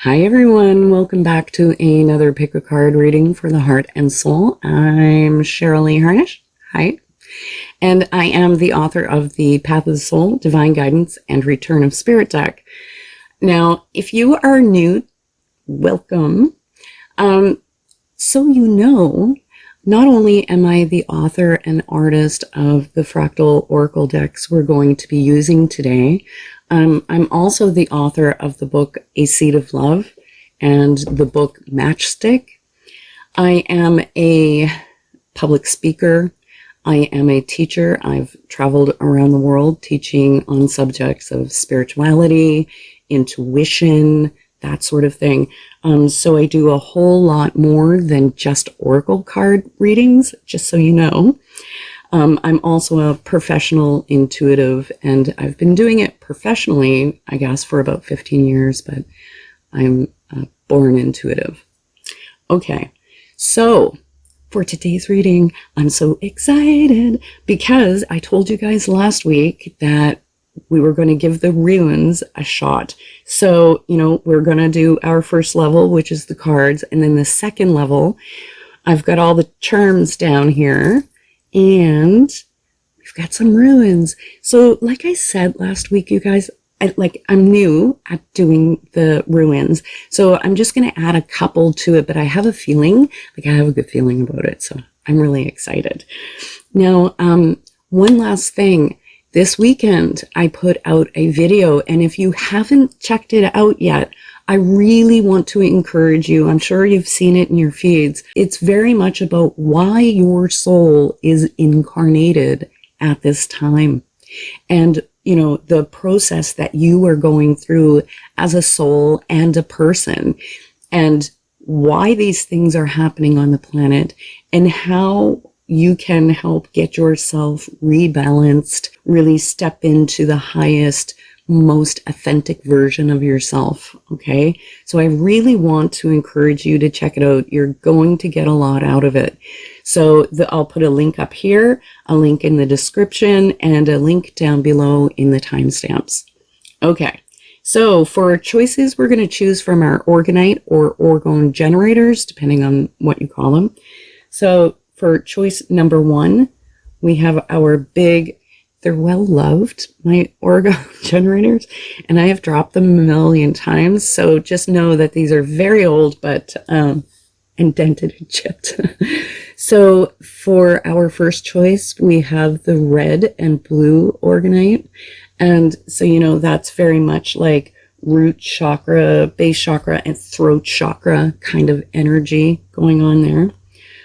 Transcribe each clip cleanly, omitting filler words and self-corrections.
Hi everyone, welcome back to another pick a card reading for the heart and soul. I'm Cheryl Harnish. Hi. And I am the author of the Path of the Soul, Divine Guidance, and Return of Spirit deck. Now, if you are new, welcome. So you know, not only am I the author and artist of the fractal oracle decks we're going to be using today, I'm also the author of the book A Seed of Love and the book Matchstick. I am a public speaker. I am a teacher. I've traveled around the world teaching on subjects of spirituality, intuition, that sort of thing. So I do a whole lot more than just oracle card readings, just so you know. I'm also a professional intuitive, and I've been doing it professionally, I guess, for about 15 years, but I'm a born intuitive. Okay, so for today's reading, I'm so excited because I told you guys last week that we were going to give the runes a shot. So, we're going to do our first level, which is the cards, and then the second level, I've got all the charms down here. And we've got some ruins. So like I said last week, you guys, I'm new at doing the ruins. So I'm just going to add a couple to it, but I have a feeling, I have a good feeling about it. So I'm really excited. Now, one last thing. This weekend, I put out a video, and if you haven't checked it out yet, I really want to encourage you. I'm sure you've seen it in your feeds. It's very much about why your soul is incarnated at this time. And, the process that you are going through as a soul and a person, and why these things are happening on the planet, and how you can help get yourself rebalanced, really step into the highest, most authentic version of yourself. Okay. So I really want to encourage you to check it out. You're going to get a lot out of it. So I'll put a link up here, a link in the description, and a link down below in the timestamps. Okay. So for choices, we're going to choose from our orgonite or orgone generators, depending on what you call them. So for choice number 1, we have our big, they're well loved, my orgone generators, and I have dropped them a million times. So just know that these are very old, but indented and chipped. So for our first choice, we have the red and blue orgonite. And so, that's very much like root chakra, base chakra, and throat chakra kind of energy going on there.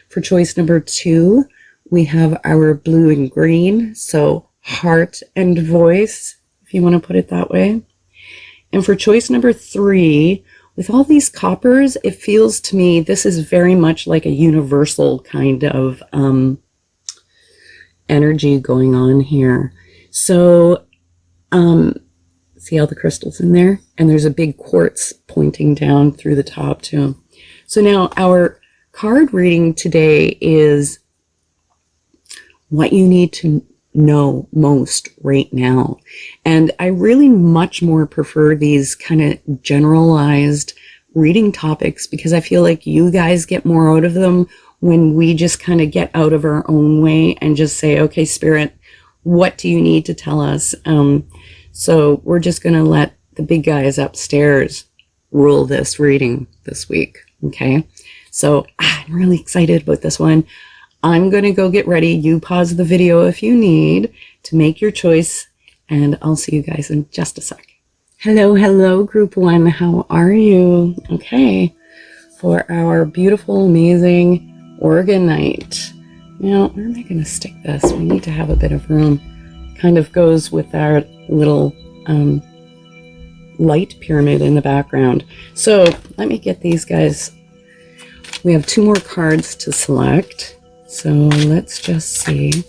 For choice number 2, we have our blue and green, so heart and voice, if you want to put it that way. And for choice number 3, with all these coppers, it feels to me this is very much like a universal kind of energy going on here. So see all the crystals in there? And there's a big quartz pointing down through the top too. So now our card reading today is what you need to know most right now. And I really much more prefer these kind of generalized reading topics because I feel like you guys get more out of them when we just kind of get out of our own way and just say, okay, Spirit, what do you need to tell us? So we're just going to let the big guys upstairs rule this reading this week. Okay. So I'm really excited about this one. I'm going to go get ready. You pause the video if you need to make your choice, and I'll see you guys in just a sec. Hello, group 1. How are you? Okay. For our beautiful, amazing orgonite. Now, where am I going to stick this? We need to have a bit of room. Kind of goes with our little light pyramid in the background. So let me get these guys. We have 2 more cards to select. So let's just see.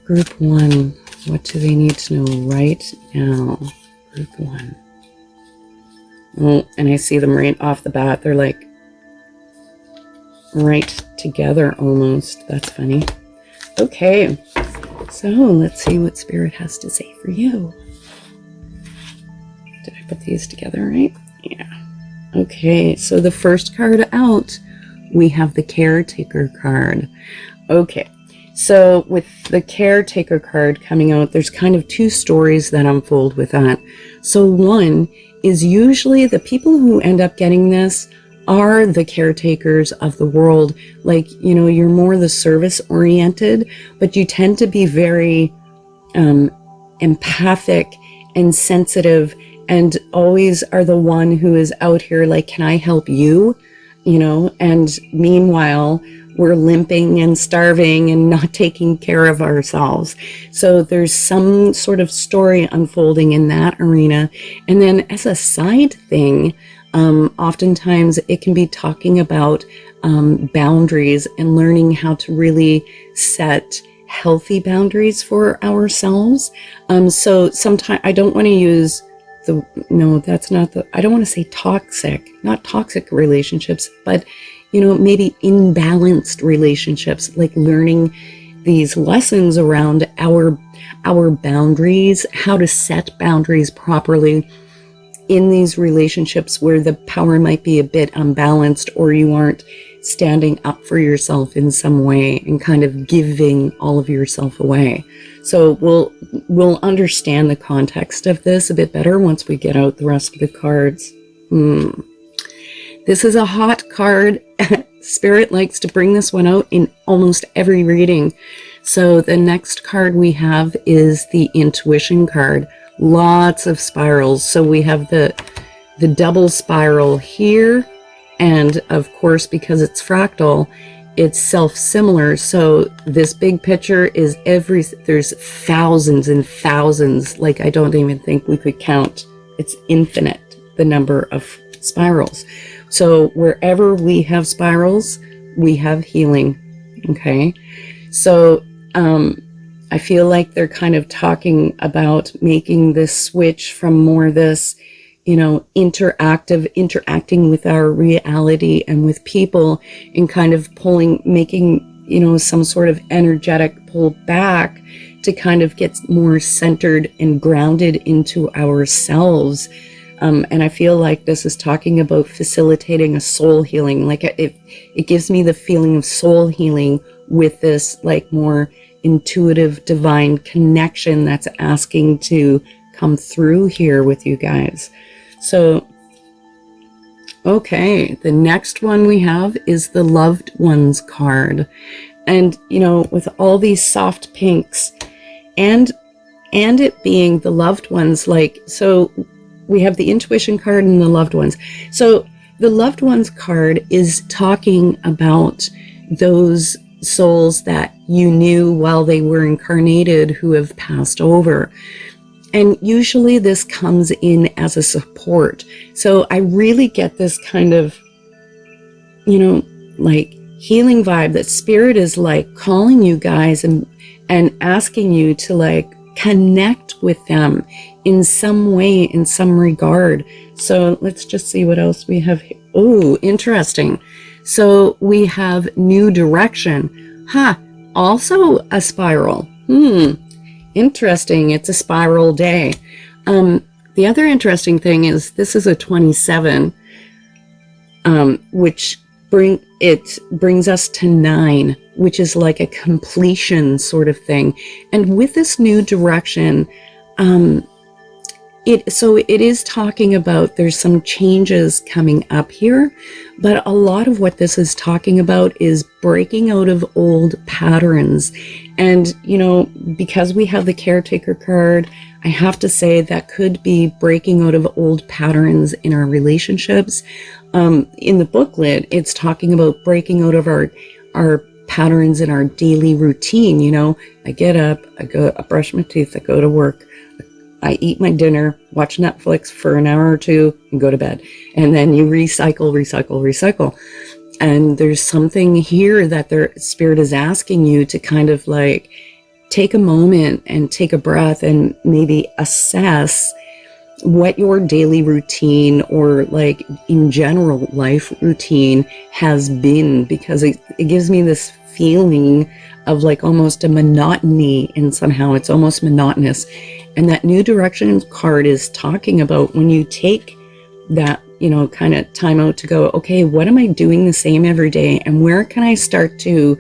Group 1, what do they need to know right now? Group 1. Oh, and I see them right off the bat. They're like right together almost. That's funny. Okay, so let's see what Spirit has to say for you. Did I put these together right? Yeah. Okay, so the first card out, we have the caretaker card. Okay, so with the caretaker card coming out, there's kind of two stories that unfold with that. So one is usually the people who end up getting this are the caretakers of the world. Like, you know, you're more the service oriented, but you tend to be very empathic and sensitive, and always are the one who is out here like, can I help you? You know, and meanwhile, we're limping and starving and not taking care of ourselves. So there's some sort of story unfolding in that arena. And then as a side thing, oftentimes it can be talking about boundaries and learning how to really set healthy boundaries for ourselves. So sometimes I don't want to use I don't want to say toxic, not toxic relationships, but, you know, maybe imbalanced relationships, like learning these lessons around our boundaries, how to set boundaries properly in these relationships where the power might be a bit unbalanced, or you aren't standing up for yourself in some way and kind of giving all of yourself away. So we'll understand the context of this a bit better once we get out the rest of the cards. This is a hot card. Spirit likes to bring this one out in almost every reading. So the next card we have is the intuition card. Lots of spirals. So we have the double spiral here, and of course, because it's fractal, it's self-similar. So this big picture is there's thousands and thousands, like I don't even think we could count. It's infinite, the number of spirals. So wherever we have spirals, we have healing. Okay. So I feel like they're kind of talking about making this switch from more this, you know, interacting with our reality and with people, and kind of making, you know, some sort of energetic pull back to kind of get more centered and grounded into ourselves. And I feel like this is talking about facilitating a soul healing. Like it gives me the feeling of soul healing with this like more intuitive divine connection that's asking to come through here with you guys. So, okay, the next one we have is the loved ones card. And, you know, with all these soft pinks and it being the loved ones, like, so we have the intuition card and the loved ones. So the loved ones card is talking about those souls that you knew while they were incarnated who have passed over. And usually this comes in as a support. So I really get this kind of, you know, like healing vibe that spirit is like calling you guys and asking you to like connect with them in some way, in some regard. So let's just see what else we have here. Oh, interesting. So we have new direction. Also a spiral. Interesting. It's a spiral day. The other interesting thing is this is a 27, which brings us to 9, which is like a completion sort of thing. And with this new direction, it is talking about there's some changes coming up here, but a lot of what this is talking about is breaking out of old patterns. And, you know, because we have the caretaker card, I have to say that could be breaking out of old patterns in our relationships. In the booklet, it's talking about breaking out of our patterns in our daily routine. You know, I get up, I brush my teeth, I go to work, I eat my dinner, watch Netflix for an hour or two, and go to bed. And then you recycle. And there's something here that their spirit is asking you to kind of like take a moment and take a breath and maybe assess what your daily routine or like in general life routine has been, because it gives me this feeling of like almost a monotony, and somehow it's almost monotonous. And that new direction card is talking about when you take that kind of time out to go, okay, what am I doing the same every day? And where can I start to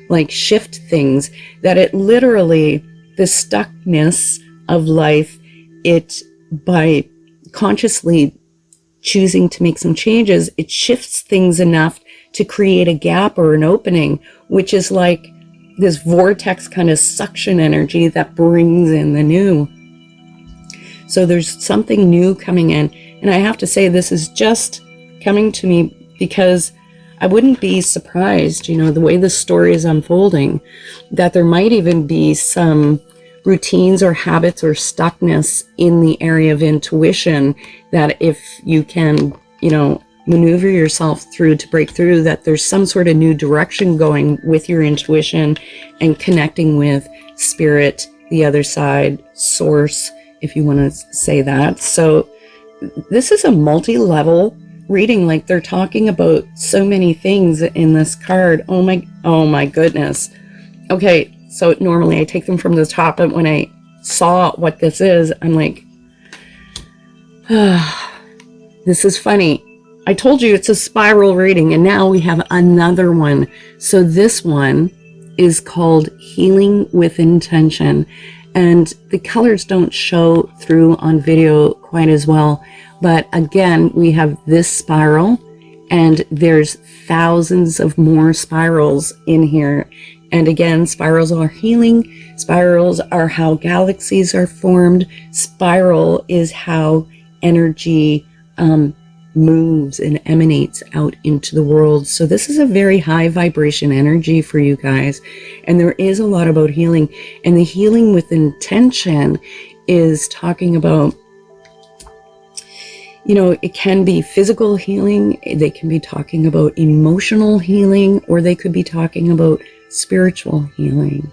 like shift things that it literally, the stuckness of life, it by consciously choosing to make some changes, it shifts things enough to create a gap or an opening, which is like this vortex kind of suction energy that brings in the new. So there's something new coming in. And I have to say, this is just coming to me because I wouldn't be surprised, the way the story is unfolding, that there might even be some routines or habits or stuckness in the area of intuition that if you can, maneuver yourself through to break through, that there's some sort of new direction going with your intuition and connecting with spirit, the other side, source, if you want to say that. So this is a multi-level reading. Like, they're talking about so many things in this card. Oh my goodness. Okay, so normally I take them from the top, but when I saw what this is, I'm like, this is funny. I told you it's a spiral reading, and now we have another one. So this one is called Healing with Intention. And the colors don't show through on video quite as well. But again, we have this spiral, and there's thousands of more spirals in here. And again, spirals are healing. Spirals are how galaxies are formed. Spiral is how energy moves and emanates out into the world. So this is a very high vibration energy for you guys. And there is a lot about healing. And the healing with intention is talking about, it can be physical healing. They can be talking about emotional healing, or they could be talking about spiritual healing.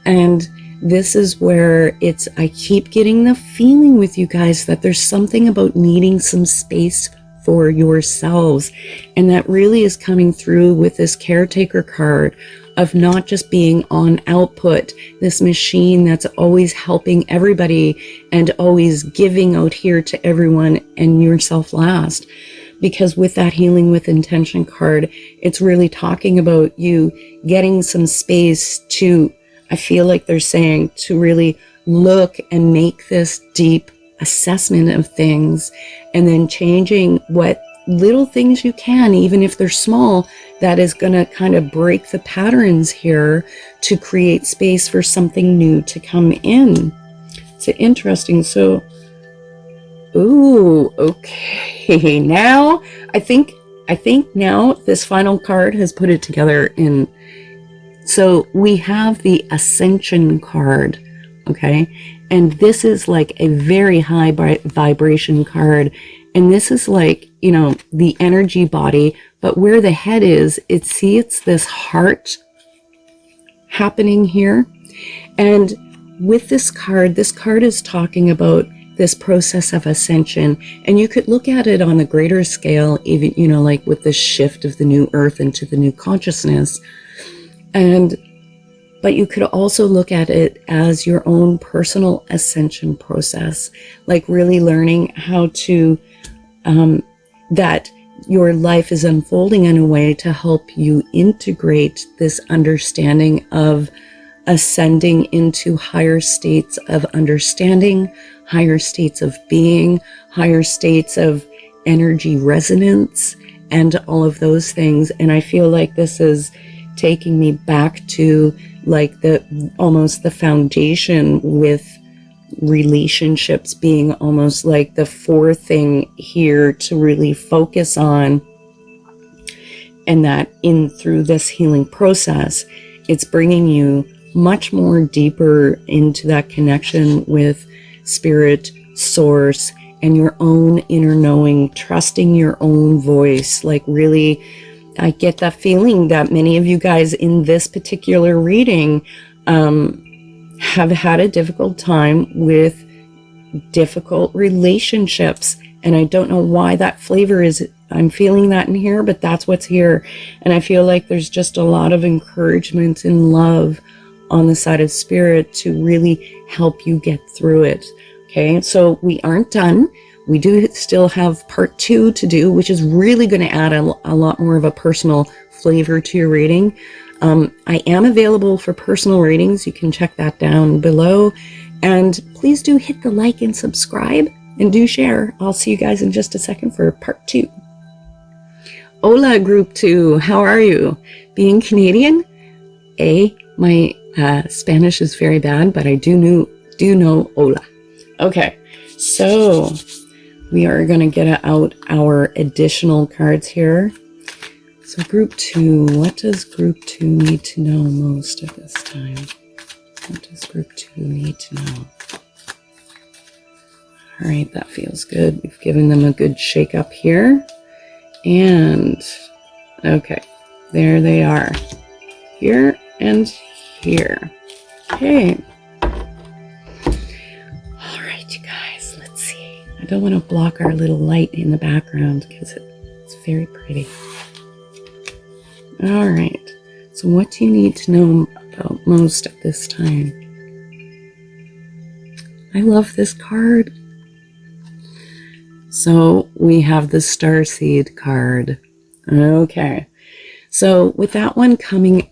And this is where I keep getting the feeling with you guys that there's something about needing some space for yourselves. And that really is coming through with this caretaker card of not just being on output, this machine that's always helping everybody and always giving out here to everyone and yourself last. Because with that Healing with Intention card, it's really talking about you getting some space to, I feel like they're saying, to really look and make this deep assessment of things, and then changing what little things you can, even if they're small, that is going to kind of break the patterns here to create space for something new to come in. It's interesting. So, ooh, okay. Now, I think now this final card has put it together in. So we have the Ascension card, okay? And this is like a very high vibration card. And this is like, the energy body, but where the head is, it's this heart happening here. And with this card is talking about this process of ascension. And you could look at it on a greater scale, even, like with the shift of the new earth into the new consciousness. But you could also look at it as your own personal ascension process, like really learning how to, that your life is unfolding in a way to help you integrate this understanding of ascending into higher states of understanding, higher states of being, higher states of energy resonance, and all of those things. And I feel like this is taking me back to like almost the foundation, with relationships being almost like the fourth thing here to really focus on. And that through this healing process, it's bringing you much more deeper into that connection with spirit, source, and your own inner knowing, trusting your own voice. Like, really, I get that feeling that many of you guys in this particular reading have had a difficult time with difficult relationships. And I don't know why that flavor is, I'm feeling that in here, but that's what's here. And I feel like there's just a lot of encouragement and love on the side of spirit to really help you get through it. Okay, so we aren't done. We do still have part 2 to do, which is really going to add a lot more of a personal flavor to your reading. I am available for personal readings. You can check that down below. And please do hit the like and subscribe, and do share. I'll see you guys in just a second for part 2. Hola, group 2. How are you? Being Canadian? My Spanish is very bad, but I do know hola. Okay, so we are going to get out our additional cards here. So group 2, what does group 2 need to know most at this time? What does group 2 need to know? All right, that feels good. We've given them a good shake up here. And, okay, there they are. Here and here. Okay. All right, you guys, let's see. I don't want to block our little light in the background because it's very pretty. All right, so what do you need to know about most at this time? I love this card. So we have the Starseed card. Okay, so with that one coming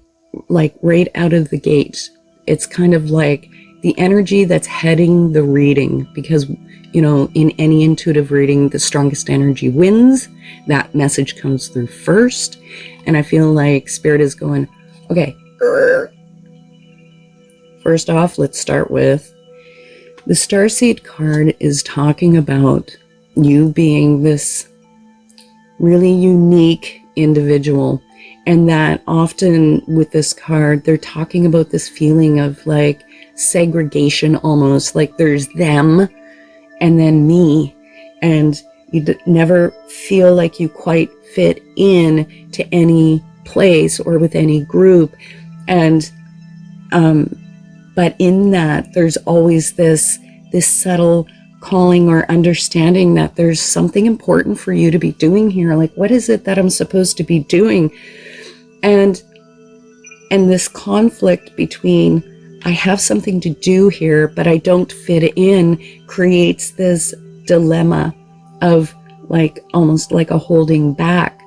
like right out of the gate, it's kind of like the energy that's heading the reading, because you know, in any intuitive reading, the strongest energy wins. That message comes through first. And I feel like Spirit is going, okay, first off, let's start with the Starseed card is talking about you being this really unique individual. And that often with this card, they're talking about this feeling of like segregation, almost like there's them and then me, and you never feel like you quite fit in to any place or with any group. And but in that, there's always this subtle calling or understanding that there's something important for you to be doing here. Like, what is it that I'm supposed to be doing? And this conflict between, I have something to do here, but I don't fit in, creates this dilemma of like almost like a holding back.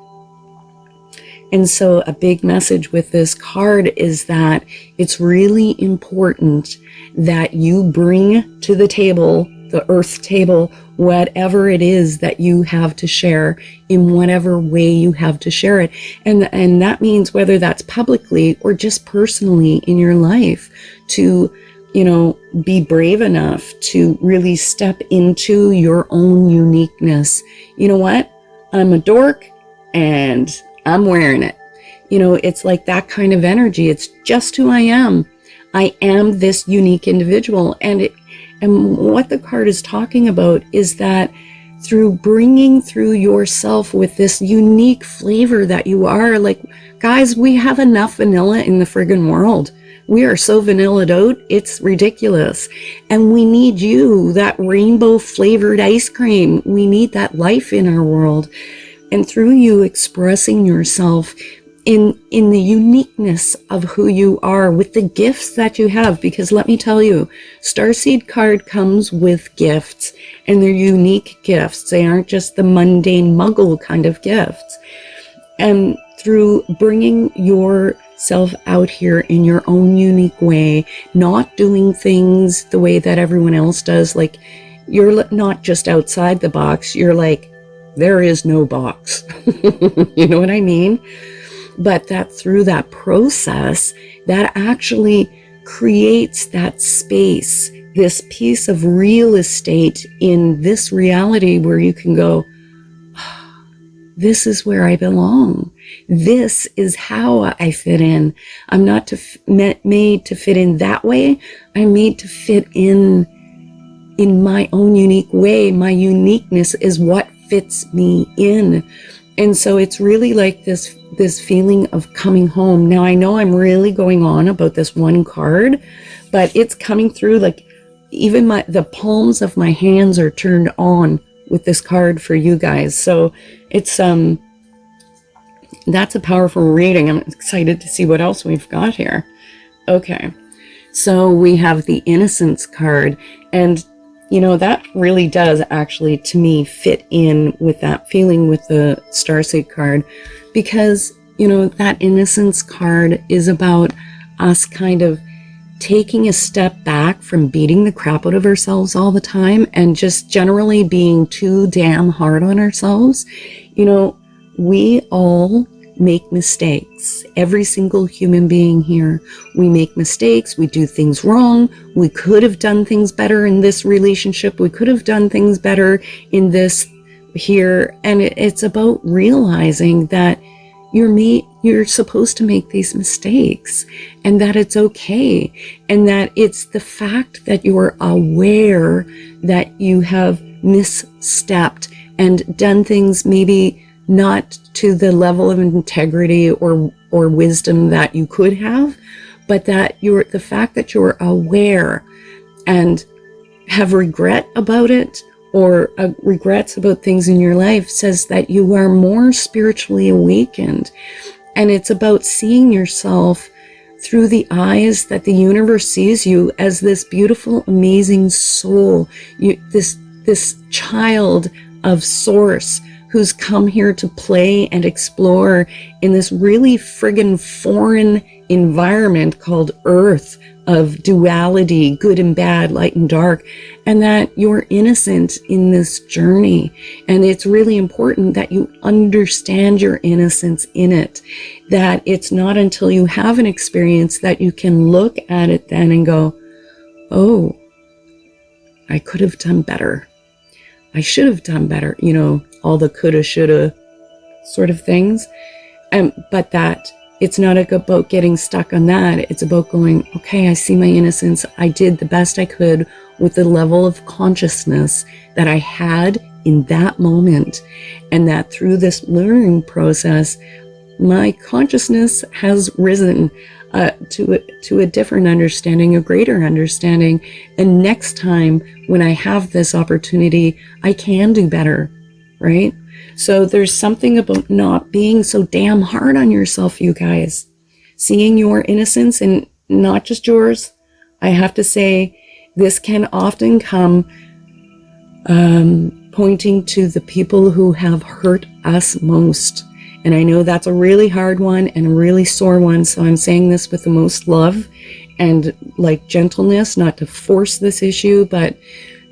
And so a big message with this card is that it's really important that you bring to the table, the earth table, whatever it is that you have to share in whatever way you have to share it. And that means whether that's publicly or just personally in your life, to, you know, be brave enough to really step into your own uniqueness. You know what? I'm a dork and I'm wearing it. You know, it's like that kind of energy. It's just who I am. I am this unique individual. And what the card is talking about is that through bringing through yourself with this unique flavor that you are, like, guys, we have enough vanilla in the friggin' world. We are so vanillaed out, it's ridiculous. And we need you, that rainbow flavored ice cream. We need that life in our world. And through you expressing yourself in the uniqueness of who you are, with the gifts that you have, because let me tell you, Starseed card comes with gifts, and they're unique gifts. They aren't just the mundane muggle kind of gifts. And through bringing yourself out here in your own unique way, not doing things the way that everyone else does, like you're not just outside the box, you're like, there is no box. You know what I mean? But that through that process, that actually creates that space, this piece of real estate in this reality where you can go, oh, this is where I belong. This is how I fit in. I'm not made to fit in that way. I'm made to fit in my own unique way. My uniqueness is what fits me in. And so it's really like this feeling of coming home. Now, I know I'm really going on about this one card, but it's coming through, like even the palms of my hands are turned on with this card for you guys. So it's that's a powerful reading. I'm excited to see what else we've got here. Okay, so we have the Innocence card, and that really does actually, to me, fit in with that feeling with the Starseed card, because, that innocence card is about us kind of taking a step back from beating the crap out of ourselves all the time and just generally being too damn hard on ourselves. We all make mistakes. Every single human being here, we make mistakes. We do things wrong. We could have done things better in this relationship. We could have done things better in this here. And it's about realizing that you're supposed to make these mistakes, and that it's okay. And that it's the fact that you're aware that you have misstepped and done things maybe not to the level of integrity or wisdom that you could have, but that the fact that you're aware and have regret about it, or regrets about things in your life, says that you are more spiritually awakened. And it's about seeing yourself through the eyes that the universe sees you, as this beautiful, amazing soul, this child of Source, who's come here to play and explore in this really friggin' foreign environment called Earth, of duality, good and bad, light and dark, and that you're innocent in this journey. And it's really important that you understand your innocence in it, that it's not until you have an experience that you can look at it then and go, oh, I could have done better. I should have done better, all the coulda, shoulda sort of things. But that it's not about getting stuck on that. It's about going, okay, I see my innocence. I did the best I could with the level of consciousness that I had in that moment. And that through this learning process, my consciousness has risen to a different understanding, a greater understanding. And next time when I have this opportunity, I can do better, right? So there's something about not being so damn hard on yourself, you guys. Seeing your innocence, and not just yours. I have to say, this can often come pointing to the people who have hurt us most. And I know that's a really hard one and a really sore one. So I'm saying this with the most love and gentleness, not to force this issue, but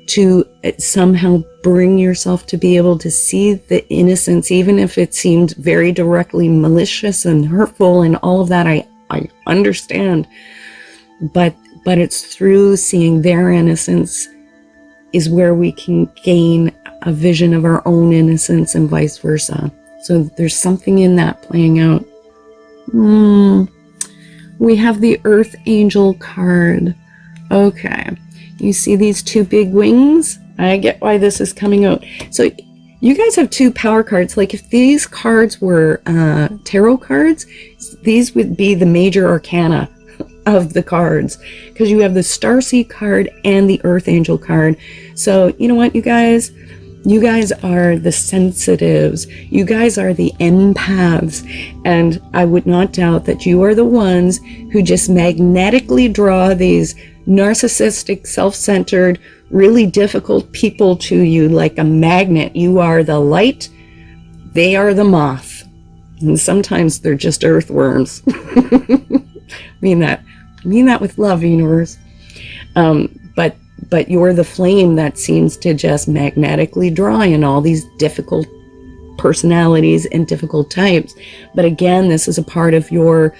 to somehow bring yourself to be able to see the innocence, even if it seemed very directly malicious and hurtful and all of that. I understand, but it's through seeing their innocence is where we can gain a vision of our own innocence, and vice versa. So there's something in that playing out. We have the Earth Angel card. Okay. You see these two big wings? I get why this is coming out. So you guys have two power cards. If these cards were tarot cards, these would be the major arcana of the cards, because you have the Starseed card and the Earth Angel card. So you know what, you guys? You guys are the sensitives. You guys are the empaths. And I would not doubt that you are the ones who just magnetically draw these narcissistic, self-centered, really difficult people to you like a magnet. You are the light. They are the moth. And sometimes they're just earthworms. I mean that with love, universe. But you're the flame that seems to just magnetically draw in all these difficult personalities and difficult types. But again, this is a part of your,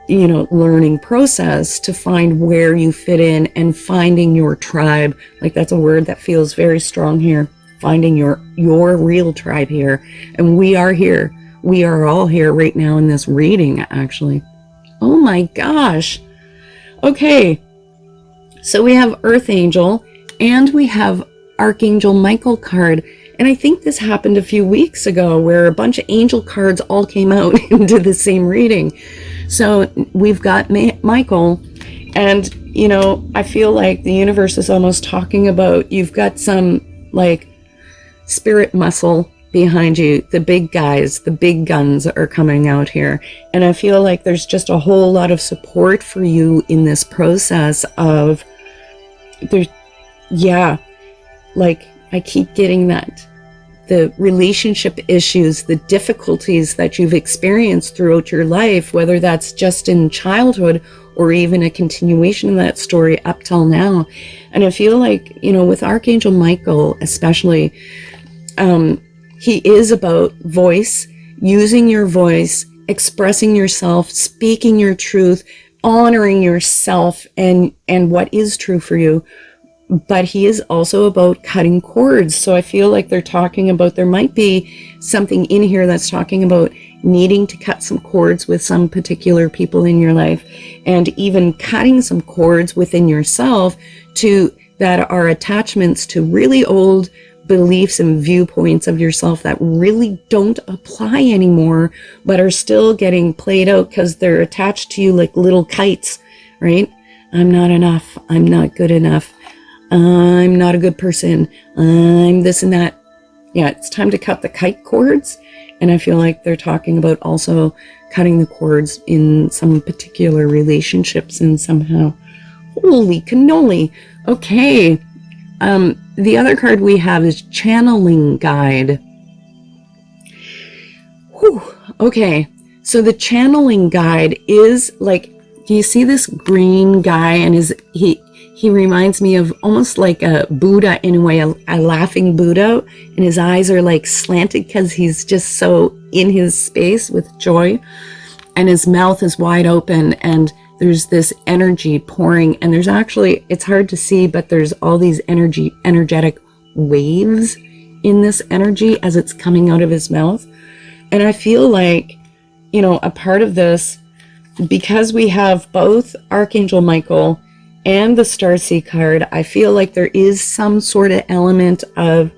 learning process to find where you fit in and finding your tribe. That's a word that feels very strong here. Finding your real tribe here. And we are here. We are all here right now in this reading, actually. Oh my gosh. Okay. So we have Earth Angel and we have Archangel Michael card. And I think this happened a few weeks ago where a bunch of angel cards all came out into the same reading. So we've got Michael, and, I feel like the universe is almost talking about you've got some spirit muscle behind you. The big guys, the big guns are coming out here. And I feel like there's just a whole lot of support for you in this process of like I keep getting that the relationship issues, the difficulties that you've experienced throughout your life, whether that's just in childhood or even a continuation of that story up till now. And I feel like, you know, with Archangel Michael especially, he is about voice, using your voice, expressing yourself, speaking your truth, honoring yourself and what is true for you. But he is also about cutting cords. So I feel like they're talking about, there might be something in here that's talking about needing to cut some cords with some particular people in your life, and even cutting some cords within yourself that are attachments to really old beliefs and viewpoints of yourself that really don't apply anymore, but are still getting played out because they're attached to you like little kites, right? I'm not enough. I'm not good enough. I'm not a good person. I'm this and that. Yeah, it's time to cut the kite cords. And I feel like they're talking about also cutting the cords in some particular relationships and somehow. Holy cannoli. Okay. The other card we have is Channeling Guide. Whew. Okay. So the Channeling Guide is like, do you see this green guy, and he reminds me of almost like a Buddha in a way, a laughing Buddha, and his eyes are like slanted because he's just so in his space with joy, and his mouth is wide open, and there's this energy pouring, and there's actually, it's hard to see, but there's all these energetic waves in this energy as it's coming out of his mouth. And I feel like, you know, a part of this, because we have both Archangel Michael and the Starseed card, I feel like there is some sort of element of,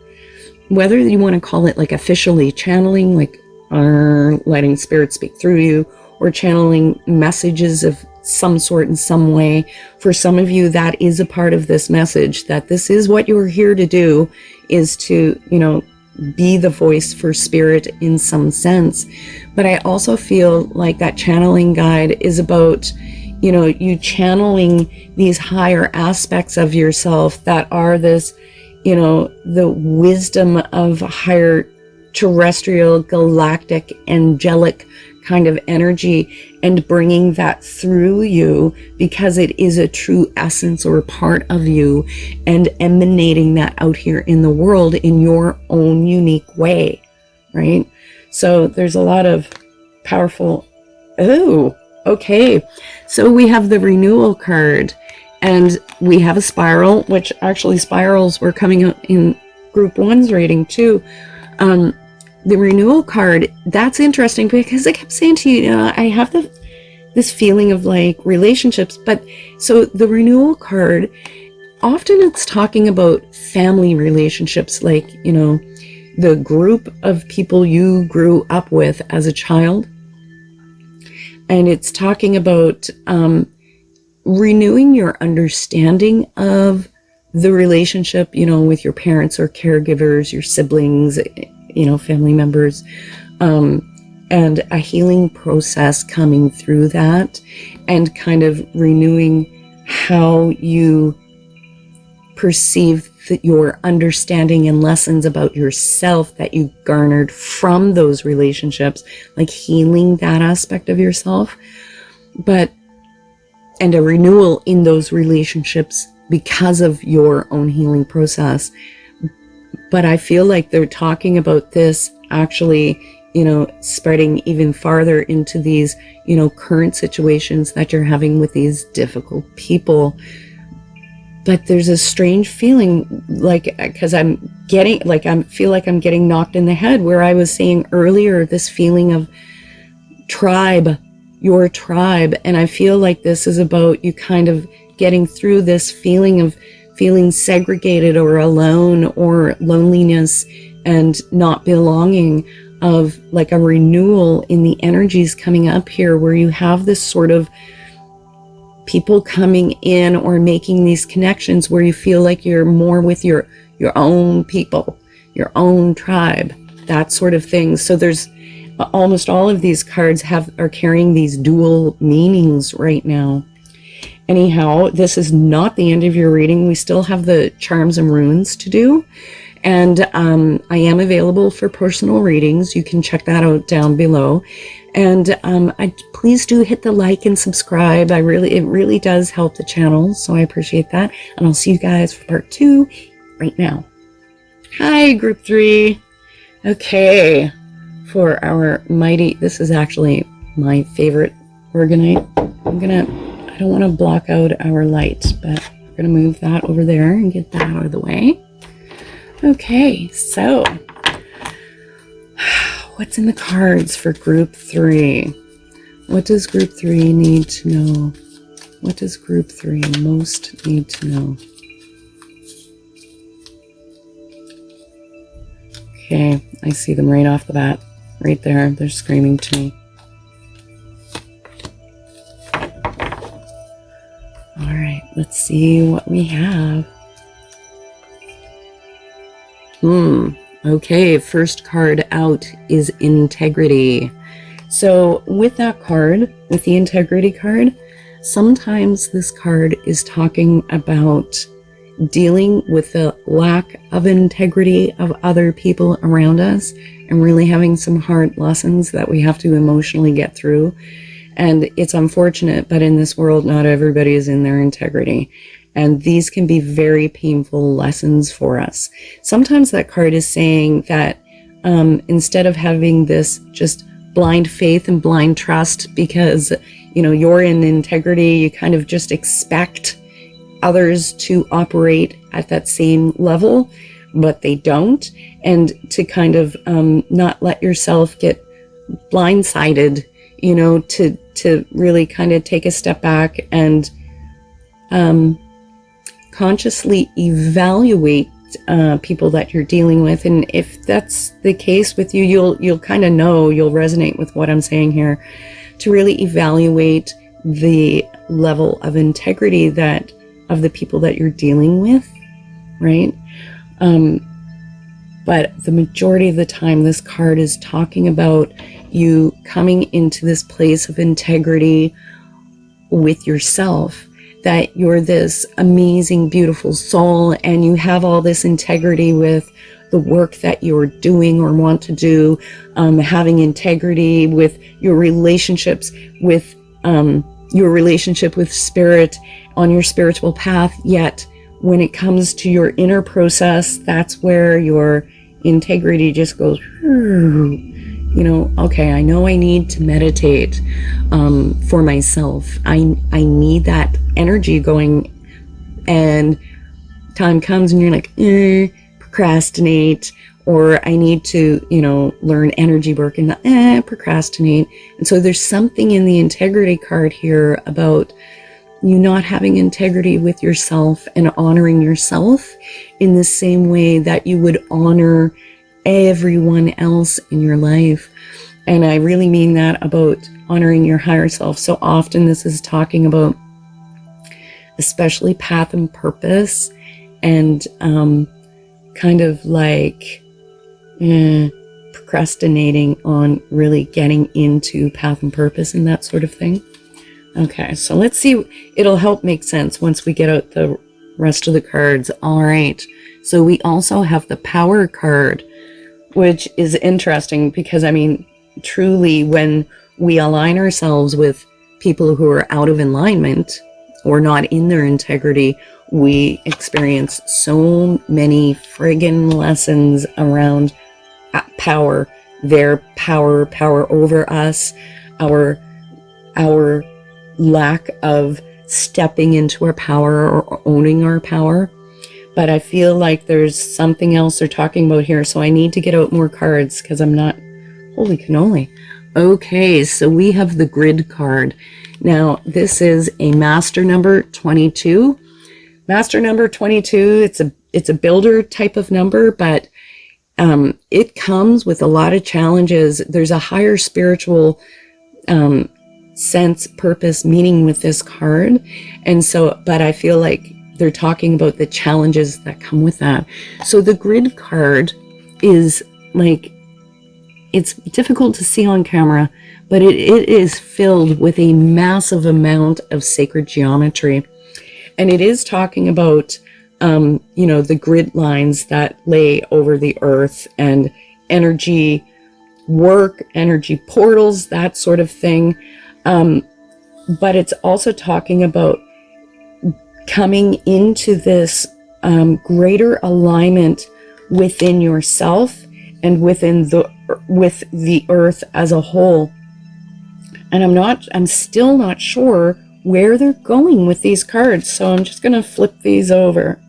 whether you want to call it like officially channeling, like letting spirit speak through you, or channeling messages of some sort in some way. For some of you, that is a part of this message, that this is what you're here to do, is to, you know, be the voice for spirit in some sense. But I also feel like that channeling guide is about, you know, you channeling these higher aspects of yourself that are this, you know, the wisdom of higher terrestrial, galactic, angelic kind of energy, and bringing that through you because it is a true essence or part of you, and emanating that out here in the world in your own unique way, right? So there's a lot of powerful, okay. So we have the renewal card, and we have a spiral, which actually spirals were coming out in group 1's reading too. The renewal card, that's interesting because I kept saying to you, you know, I have this feeling of like relationships, but so the renewal card, often it's talking about family relationships, like, you know, the group of people you grew up with as a child. And it's talking about renewing your understanding of the relationship, you know, with your parents or caregivers, your siblings, you know, family members, and a healing process coming through that, and kind of renewing how you perceive your understanding and lessons about yourself that you garnered from those relationships, like healing that aspect of yourself, and a renewal in those relationships because of your own healing process. But I feel like they're talking about this actually, you know, spreading even farther into these, you know, current situations that you're having with these difficult people. But there's a strange feeling, like, because I feel like I'm getting knocked in the head, where I was saying earlier, this feeling of tribe, your tribe. And I feel like this is about you kind of getting through this feeling of feeling segregated or alone or loneliness and not belonging, of like a renewal in the energies coming up here, where you have this sort of people coming in or making these connections where you feel like you're more with your own people, your own tribe, that sort of thing. So there's almost all of these cards are carrying these dual meanings right now. Anyhow, this is not the end of your reading. We still have the charms and runes to do. And I am available for personal readings. You can check that out down below. And please do hit the like and subscribe. It really does help the channel. So I appreciate that. And I'll see you guys for part 2 right now. Hi, group 3. Okay, for our mighty, this is actually my favorite organite. I don't want to block out our light, but we're going to move that over there and get that out of the way. Okay, so what's in the cards for group 3? What does group 3 need to know? What does group 3 most need to know? Okay, I see them right off the bat. Right there, they're screaming to me. Alright, let's see what we have. Okay, first card out is integrity. So with that card, with the integrity card, sometimes this card is talking about dealing with the lack of integrity of other people around us and really having some hard lessons that we have to emotionally get through. And it's unfortunate, but in this world, not everybody is in their integrity. And these can be very painful lessons for us. Sometimes that card is saying that instead of having this just blind faith and blind trust because, you know, you're in integrity, you kind of just expect others to operate at that same level, but they don't. And to kind of not let yourself get blindsided, you know, to really kind of take a step back and consciously evaluate people that you're dealing with. And if that's the case with you, you'll kind of know, you'll resonate with what I'm saying here, to really evaluate the level of integrity that of the people that you're dealing with, right? But the majority of the time, this card is talking about you coming into this place of integrity with yourself, that you're this amazing, beautiful soul, and you have all this integrity with the work that you're doing or want to do, having integrity with your relationships, with your relationship with spirit on your spiritual path. Yet when it comes to your inner process, that's where your integrity just goes, you know, okay, I know I need to meditate for myself. I need that energy going, and time comes and you're like, procrastinate, or I need to, you know, learn energy work and procrastinate. And so there's something in the integrity card here about you not having integrity with yourself and honoring yourself in the same way that you would honor everyone else in your life. And I really mean that about honoring your higher self. So often this is talking about especially path and purpose, and kind of like procrastinating on really getting into path and purpose and that sort of thing. Okay, so let's see. It'll help make sense once we get out the rest of the cards. All right, so we also have the power card, which is interesting because, I mean, truly, when we align ourselves with people who are out of alignment or not in their integrity, we experience so many friggin' lessons around power, their power over us, our lack of stepping into our power or owning our power. But I feel like there's something else they're talking about here, so I need to get out more cards because I'm not, holy cannoli. Okay, so we have the grid card. Now, this is a master number 22. Master number 22, it's a builder type of number, but it comes with a lot of challenges. There's a higher spiritual sense, purpose, meaning with this card. And so, but I feel like they're talking about the challenges that come with that. So the grid card is like, it's difficult to see on camera, but it is filled with a massive amount of sacred geometry. And it is talking about, the grid lines that lay over the earth and energy work, energy portals, that sort of thing. But it's also talking about coming into this greater alignment within yourself and with the earth as a whole. And I'm still not sure where they're going with these cards, so I'm just going to flip these over.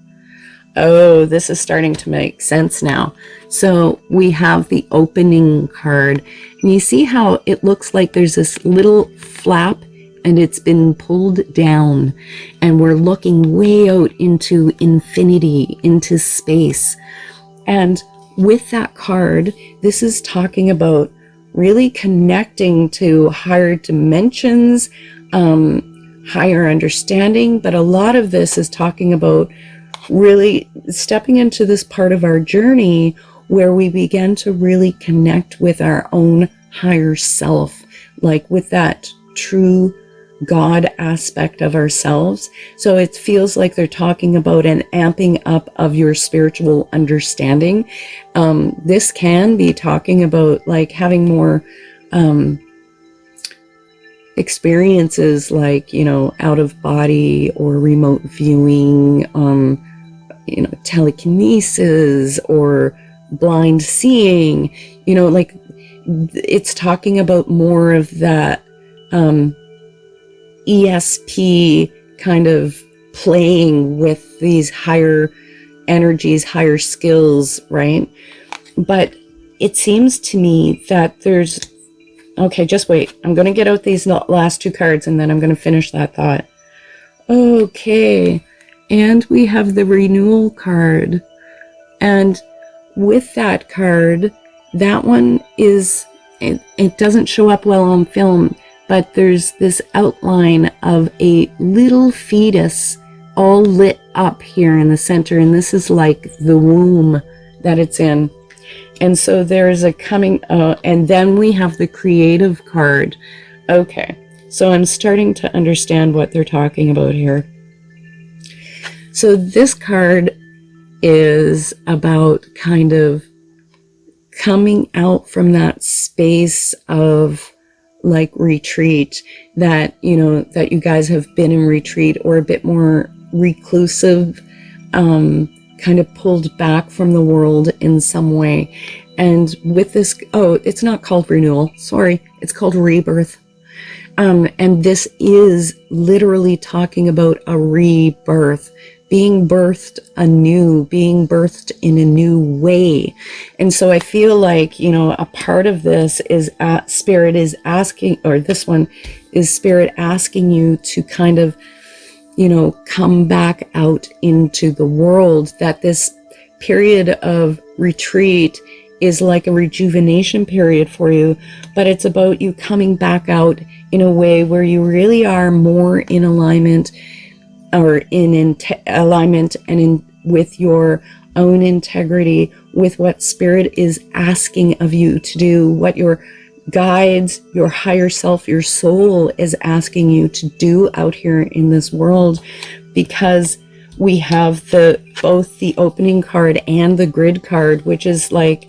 Oh, this is starting to make sense now. So we have the opening card, and you see how it looks like there's this little flap and it's been pulled down, and we're looking way out into infinity, into space. And with that card, this is talking about really connecting to higher dimensions, higher understanding, but a lot of this is talking about really stepping into this part of our journey where we begin to really connect with our own higher self, like with that true God aspect of ourselves. So it feels like they're talking about an amping up of your spiritual understanding. This can be talking about like having more experiences, like, out of body or remote viewing, telekinesis or blind seeing, like it's talking about more of that ESP kind of playing with these higher energies, higher skills, right? But it seems to me that okay, just wait. I'm going to get out these last two cards and then I'm going to finish that thought. Okay. And we have the renewal card. And with that card, that one is, it doesn't show up well on film, but there's this outline of a little fetus all lit up here in the center. And this is like the womb that it's in. And so there's a coming, and then we have the creative card. Okay, so I'm starting to understand what they're talking about here. So this card is about kind of coming out from that space of like retreat that, that you guys have been in retreat, or a bit more reclusive, kind of pulled back from the world in some way. And with this, it's not called renewal, sorry, it's called rebirth. And this is literally talking about a rebirth, being birthed anew, being birthed in a new way. And so I feel like, a part of this is Spirit is asking, or this one is Spirit asking you to kind of, come back out into the world, that this period of retreat is like a rejuvenation period for you, but it's about you coming back out in a way where you really are more in alignment, or in alignment and with your own integrity, with what Spirit is asking of you to do, what your guides, your higher self, your soul is asking you to do out here in this world. Because we have both the opening card and the grid card, which is like,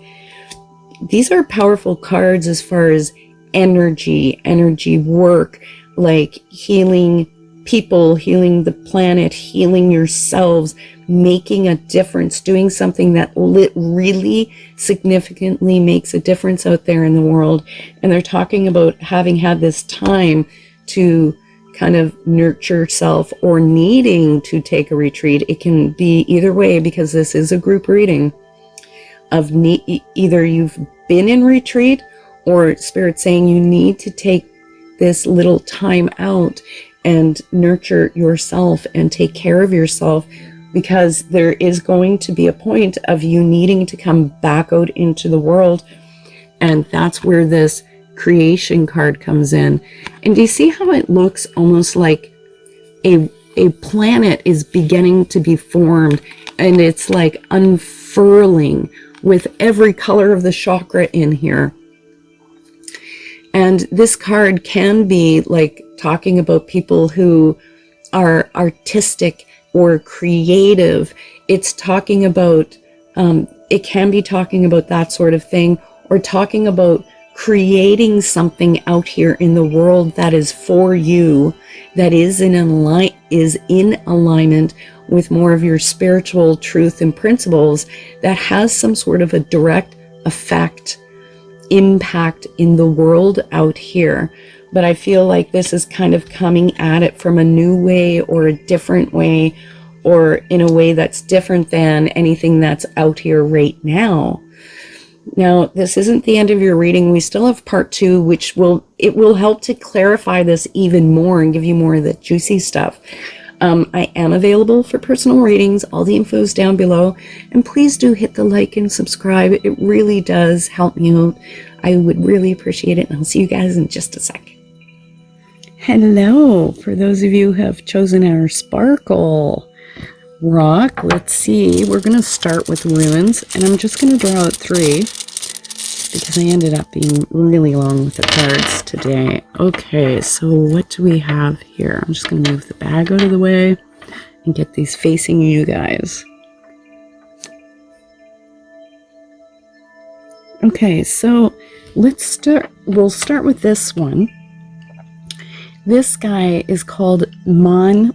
these are powerful cards as far as energy work, like healing people, healing the planet, healing yourselves, making a difference, doing something that really significantly makes a difference out there in the world. And they're talking about having had this time to kind of nurture yourself, or needing to take a retreat. It can be either way, because this is a group reading of either you've been in retreat, or Spirit saying you need to take this little time out and nurture yourself and take care of yourself, because there is going to be a point of you needing to come back out into the world. And that's where this creation card comes in. And do you see how it looks almost like a planet is beginning to be formed, and it's like unfurling with every color of the chakra in here. And this card can be like talking about people who are artistic or creative. It's talking about, it can be talking about that sort of thing, or talking about creating something out here in the world that is for you, that is in alignment with more of your spiritual truth and principles, that has some sort of a direct effect, impact in the world out here. But I feel like this is kind of coming at it from a new way, or a different way, or in a way that's different than anything that's out here right now. Now, this isn't the end of your reading. We still have part 2, which will help to clarify this even more and give you more of the juicy stuff. I am available for personal readings. All the info is down below. And please do hit the like and subscribe. It really does help me out. I would really appreciate it. And I'll see you guys in just a sec. Hello. For those of you who have chosen our sparkle rock, let's see. We're going to start with runes. And I'm just going to draw out 3. Because I ended up being really long with the cards today. Okay, so what do we have here? I'm just going to move the bag out of the way and get these facing you guys. Okay, so let's start. We'll start with this one. This guy is called Mon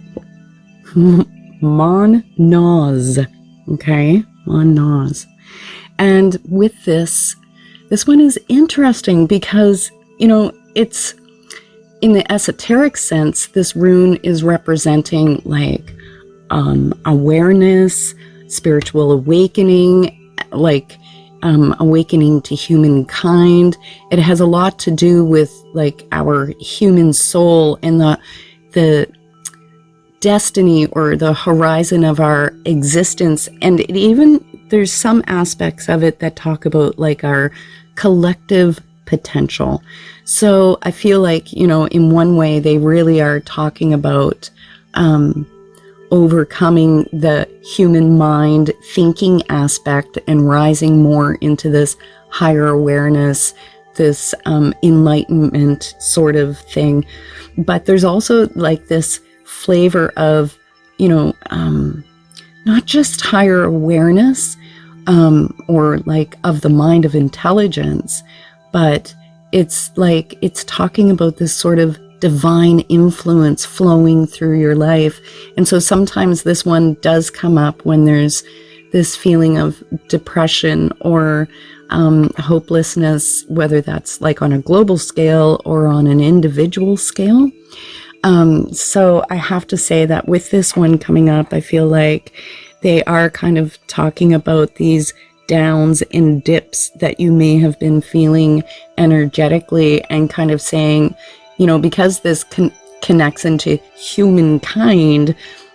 Naz. Okay, Mon Naz. And with this one is interesting because, you know, it's in the esoteric sense, this rune is representing like awareness, spiritual awakening, like awakening to humankind. It has a lot to do with like our human soul and the destiny or the horizon of our existence. And it even, there's some aspects of it that talk about like our collective potential. So I feel like, you know, in one way they really are talking about overcoming the human mind thinking aspect and rising more into this higher awareness, this enlightenment sort of thing. But there's also like this flavor of, you know, not just higher awareness, or like of the mind of intelligence, but it's like it's talking about this sort of divine influence flowing through your life. And so sometimes this one does come up when there's this feeling of depression or hopelessness, whether that's like on a global scale or on an individual scale. So I have to say that with this one coming up, I feel like they are kind of talking about these downs and dips that you may have been feeling energetically, and kind of saying, you know, because this connects into humankind,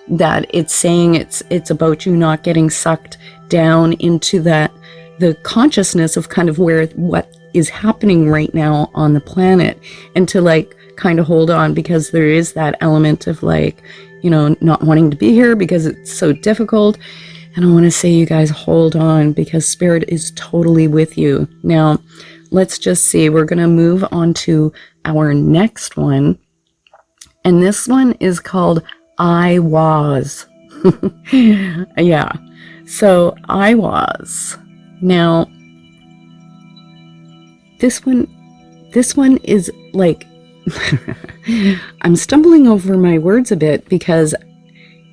that it's saying it's about you not getting sucked down into the consciousness of kind of what is happening right now on the planet, and to like kind of hold on, because there is that element of like, you know, not wanting to be here because it's so difficult. And I want to say, you guys, hold on, because Spirit is totally with you. Now, let's just see. We're going to move on to our next one. And this one is called I Was. Yeah. So I Was. Now, this one is like, I'm stumbling over my words a bit, because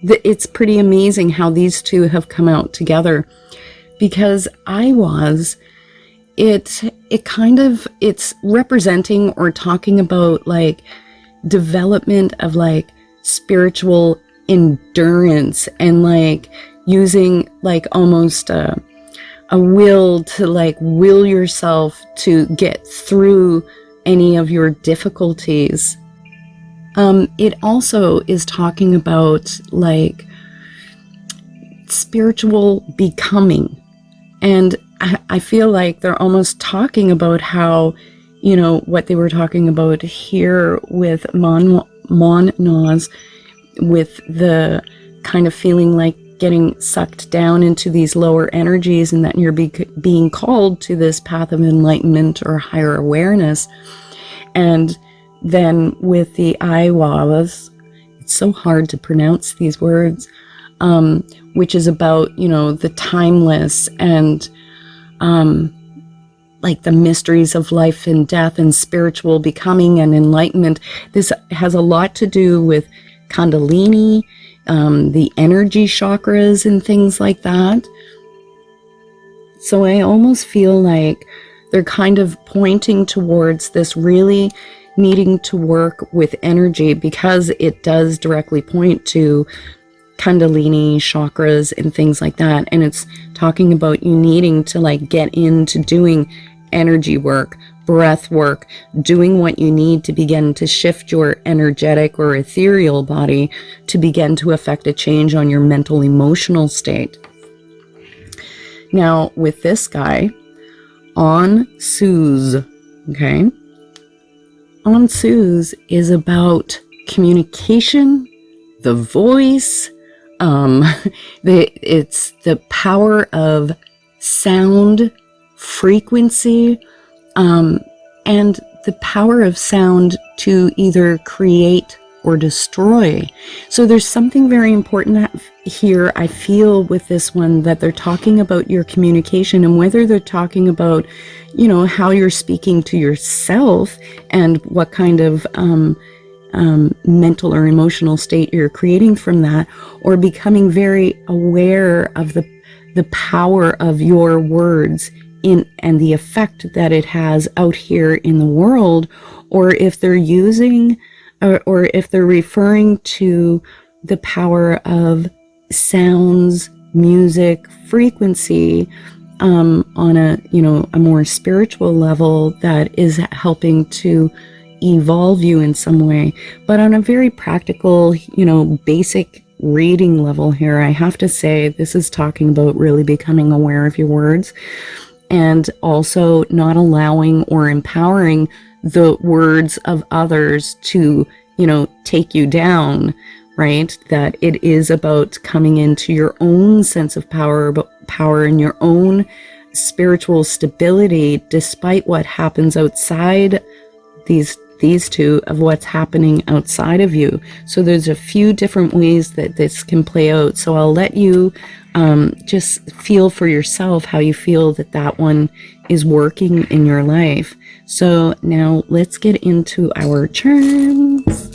it's pretty amazing how these two have come out together. Because I Was, it's representing or talking about like development of like spiritual endurance, and like using like almost a will to like will yourself to get through any of your difficulties. It also is talking about like spiritual becoming. And I feel like they're almost talking about how, you know, what they were talking about here with Mon Naz, with the kind of feeling like getting sucked down into these lower energies, and that you're being called to this path of enlightenment or higher awareness. And then with the Aiwawas, it's so hard to pronounce these words, which is about, the timeless and like the mysteries of life and death and spiritual becoming and enlightenment. This has a lot to do with Kundalini, the energy chakras and things like that. So I almost feel like they're kind of pointing towards this really needing to work with energy, because it does directly point to Kundalini chakras and things like that. And it's talking about you needing to like get into doing energy work, breath work, doing what you need to begin to shift your energetic or ethereal body to begin to affect a change on your mental emotional state. Now with this guy, unstuck, okay? Unstuck is about communication, the voice, it's the power of sound, frequency, and the power of sound to either create or destroy. So there's something very important here, I feel, with this one, that they're talking about your communication, and whether they're talking about, how you're speaking to yourself and what kind of mental or emotional state you're creating from that, or becoming very aware of the power of your words and the effect that it has out here in the world, or if they're using or if they're referring to the power of sounds, music, frequency, on a more spiritual level that is helping to evolve you in some way. But on a very practical, basic reading level here, I have to say this is talking about really becoming aware of your words, and also not allowing or empowering the words of others to, take you down, right? That it is about coming into your own sense of power, but power in your own spiritual stability, despite what happens outside these two, of what's happening outside of you. So there's a few different ways that this can play out. So I'll let you just feel for yourself how you feel that one is working in your life. So now let's get into our charms.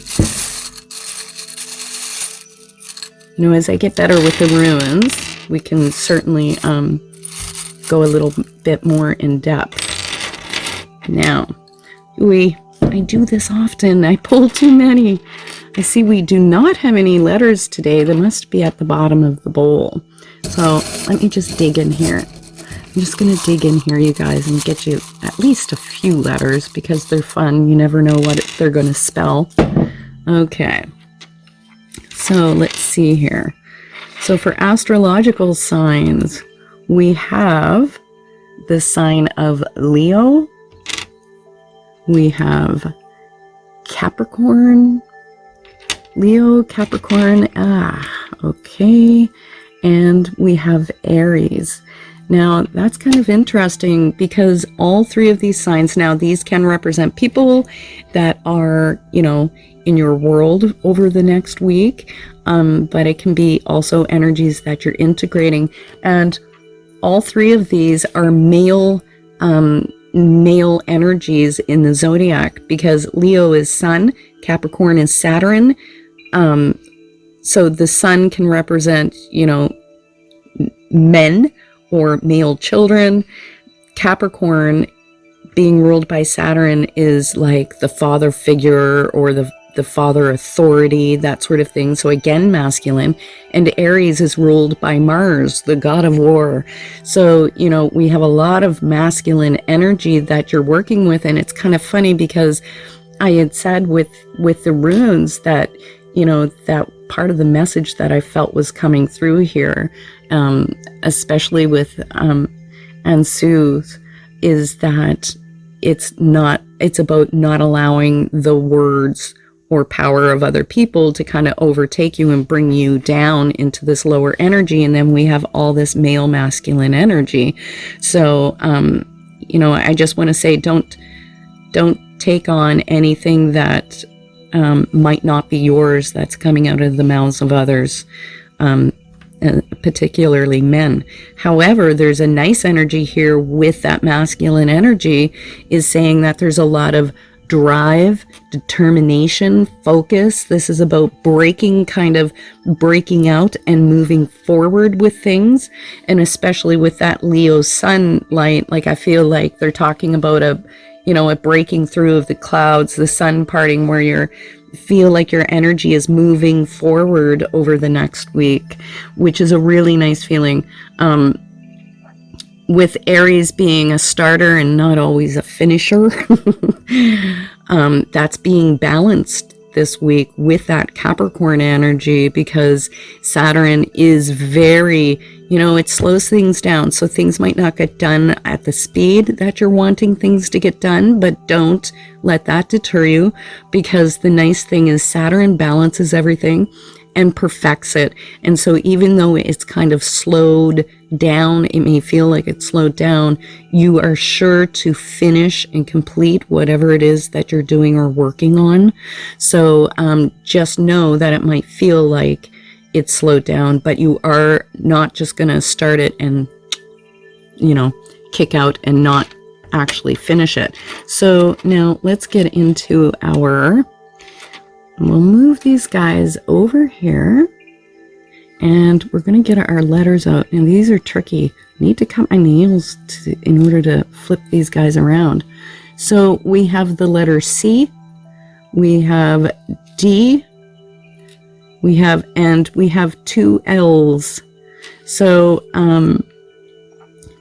As I get better with the runes, we can certainly go a little bit more in depth. Now, I do this often. I pull too many. I see we do not have any letters today. They must be at the bottom of the bowl. So let me just dig in here. I'm just going to dig in here, you guys, and get you at least a few letters, because they're fun. You never know what they're going to spell. Okay. So let's see here. So for astrological signs, we have the sign of Leo. We have Capricorn, Leo, Capricorn, okay. And we have Aries. Now, that's kind of interesting, because all three of these signs, now these can represent people that are, in your world over the next week, but it can be also energies that you're integrating. And all three of these are male energies in the zodiac, because Leo is Sun, Capricorn is Saturn. So the Sun can represent, men or male children. Capricorn, being ruled by Saturn, is like the father figure or the father authority, that sort of thing. So again, masculine. And Aries is ruled by Mars, the god of war. So, we have a lot of masculine energy that you're working with. And it's kind of funny, because I had said with the runes that, that part of the message that I felt was coming through here, especially with unstuck, is that it's about not allowing the words or power of other people to kind of overtake you and bring you down into this lower energy. And then we have all this male masculine energy. So, I just want to say, don't take on anything that might not be yours that's coming out of the mouths of others, particularly men. However, there's a nice energy here with that masculine energy, is saying that there's a lot of drive, determination, focus. This is about breaking out and moving forward with things. And especially with that Leo sunlight, like I feel like they're talking about a breaking through of the clouds, the sun parting, where you feel like your energy is moving forward over the next week, which is a really nice feeling. With Aries being a starter and not always a finisher, that's being balanced this week with that Capricorn energy, because Saturn is very, it slows things down. So things might not get done at the speed that you're wanting things to get done, but don't let that deter you, because the nice thing is Saturn balances everything and perfects it. And so even though it's kind of slowed down, it may feel like it's slowed down, you are sure to finish and complete whatever it is that you're doing or working on. So just know that it might feel like it's slowed down, but you are not just going to start it and, kick out and not actually finish it. So now let's get into we'll move these guys over here, and we're going to get our letters out. And these are tricky. I need to cut my nails in order to flip these guys around. So we have the letter C, we have D, we have two L's. So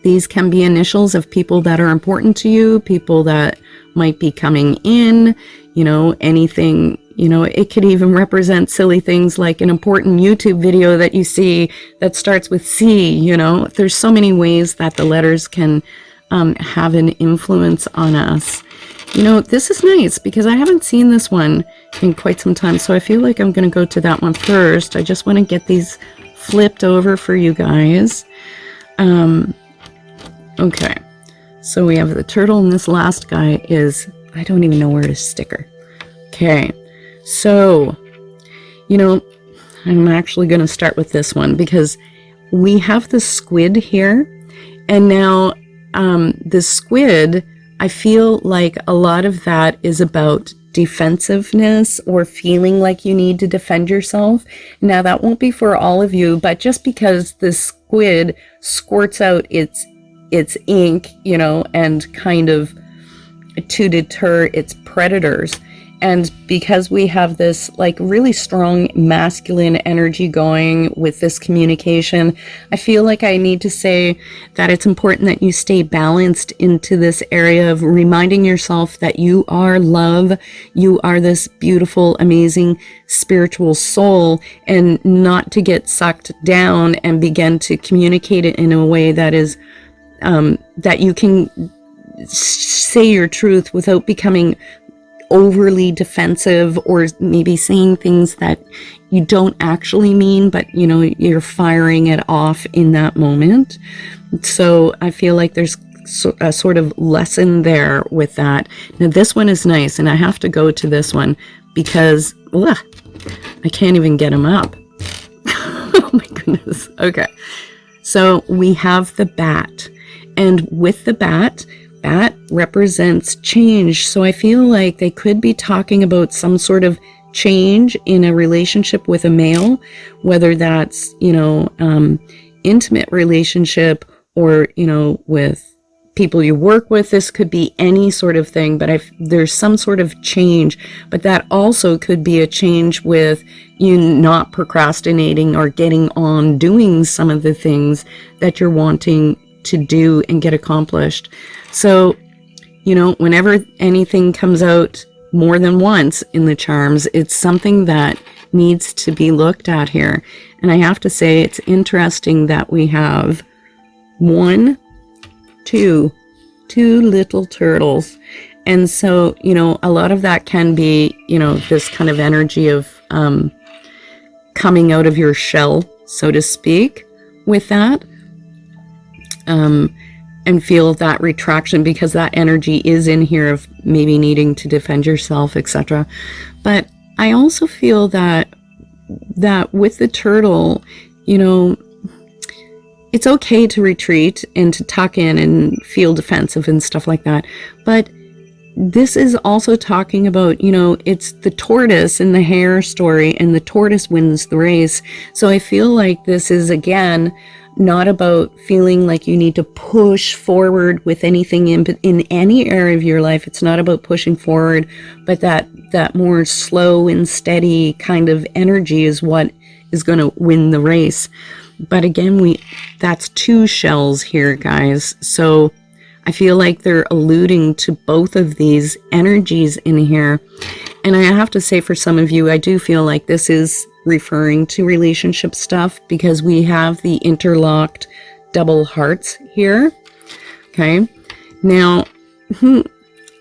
these can be initials of people that are important to you, people that might be coming in, anything. It could even represent silly things like an important YouTube video that you see that starts with C. There's so many ways that the letters can have an influence on us. This is nice because I haven't seen this one in quite some time. So I feel like I'm going to go to that one first. I just want to get these flipped over for you guys. Okay. So we have the turtle, and this last guy is, I don't even know where to stick her. Okay. So, I'm actually going to start with this one because we have the squid here. And now the squid, I feel like a lot of that is about defensiveness or feeling like you need to defend yourself. Now, that won't be for all of you, but just because the squid squirts out its ink, and kind of to deter its predators. And because we have this like really strong masculine energy going with this communication, I feel like I need to say that it's important that you stay balanced into this area of reminding yourself that you are love, you are this beautiful, amazing spiritual soul, and not to get sucked down and begin to communicate it in a way that is that you can say your truth without becoming overly defensive or maybe saying things that you don't actually mean, but you're firing it off in that moment. So I feel like there's a sort of lesson there with that. Now this one is nice, and I have to go to this one because I can't even get him up. Oh my goodness. Okay. So we have the bat, and with the bat represents change. So I feel like they could be talking about some sort of change in a relationship with a male, whether that's, intimate relationship or, with people you work with. This could be any sort of thing, but there's some sort of change, but that also could be a change with you not procrastinating or getting on doing some of the things that you're wanting to do and get accomplished. So, whenever anything comes out more than once in the charms, it's something that needs to be looked at here. And I have to say, it's interesting that we have two little turtles. And so, a lot of that can be, this kind of energy of coming out of your shell, so to speak, with that. and feel that retraction, because that energy is in here of maybe needing to defend yourself, etc. But I also feel that with the turtle, you know, it's okay to retreat and to tuck in and feel defensive and stuff like that. But this is also talking about, you know, it's the tortoise in the hare story, and the tortoise wins the race. So I feel like this is, again, not about feeling like you need to push forward with anything in any area of your life. It's not about pushing forward, but that more slow and steady kind of energy is what is going to win the race. But again, that's 2 shells here, guys. So I feel like they're alluding to both of these energies in here. And I have to say, for some of you, I do feel like this is referring to relationship stuff, because we have the interlocked double hearts here. Okay. Now,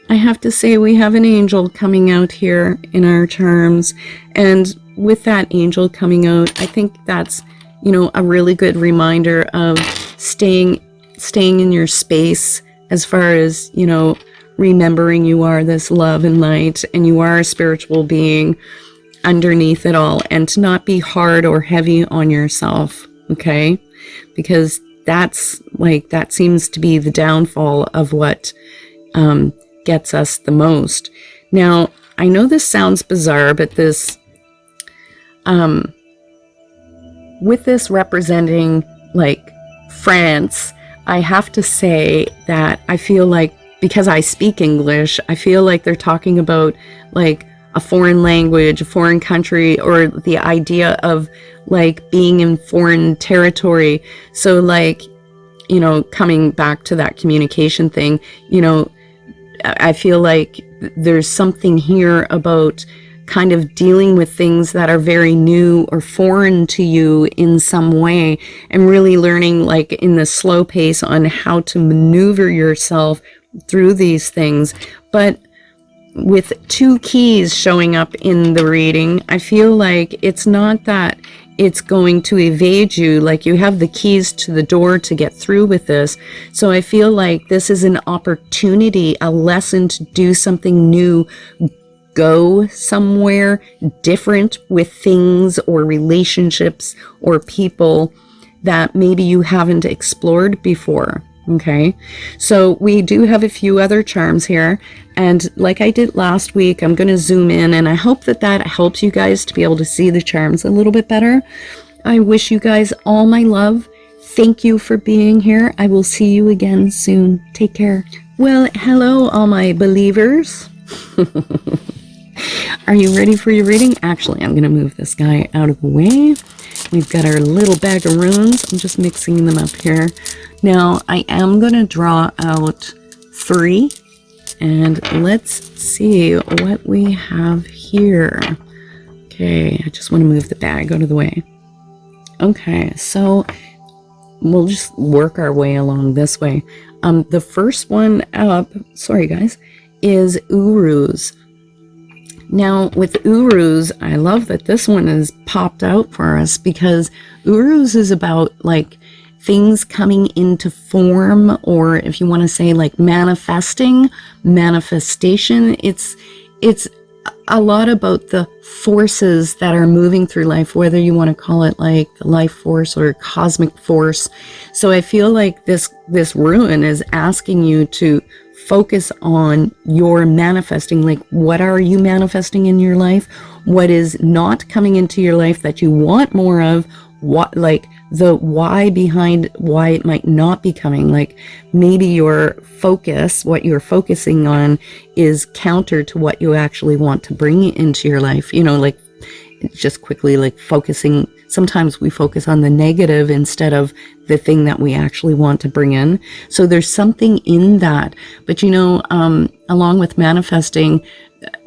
I have to say, we have an angel coming out here in our charms. And with that angel coming out, I think that's, you know, a really good reminder of staying in your space, as far as, you know, remembering you are this love and light, and you are a spiritual being underneath it all, and to not be hard or heavy on yourself, okay? Because that seems to be the downfall of what gets us the most. Now, I know this sounds bizarre, but this, with this representing like France, I have to say that I feel like, because I speak English, I feel like they're talking about like a foreign language, a foreign country, or the idea of like being in foreign territory. So like, you know, coming back to that communication thing, you know, I feel like there's something here about kind of dealing with things that are very new or foreign to you in some way, and really learning, like in the slow pace, on how to maneuver yourself through these things. But with 2 keys showing up in the reading, I feel like it's not that it's going to evade you. Like, you have the keys to the door to get through with this. So I feel like this is an opportunity, a lesson to do something new, go somewhere different with things or relationships or people that maybe you haven't explored before. Okay, so we do have a few other charms here, and like I did last week, I'm going to zoom in, and I hope that helps you guys to be able to see the charms a little bit better. I wish you guys all my love. Thank you for being here. I will see you again soon. Take care. Well, hello, all my believers. Are you ready for your reading? Actually, I'm going to move this guy out of the way. We've got our little bag of runes. I'm just mixing them up here. Now, I am going to draw out 3. And let's see what we have here. Okay, I just want to move the bag out of the way. Okay, so we'll just work our way along this way. The first one up, sorry guys, is Urus. Now, with Urus, I love that this one is popped out for us, because Urus is about like things coming into form, or if you want to say like manifestation. It's a lot about the forces that are moving through life, whether you want to call it like the life force or cosmic force. So I feel like this rune is asking you to focus on your manifesting. Like, what are you manifesting in your life? What is not coming into your life that you want more of? What, like the why behind why it might not be coming. Like, maybe your focus, what you're focusing on, is counter to what you actually want to bring into your life. You know, like, just quickly, like focusing, sometimes we focus on the negative instead of the thing that we actually want to bring in. So there's something in that. But you know, along with manifesting,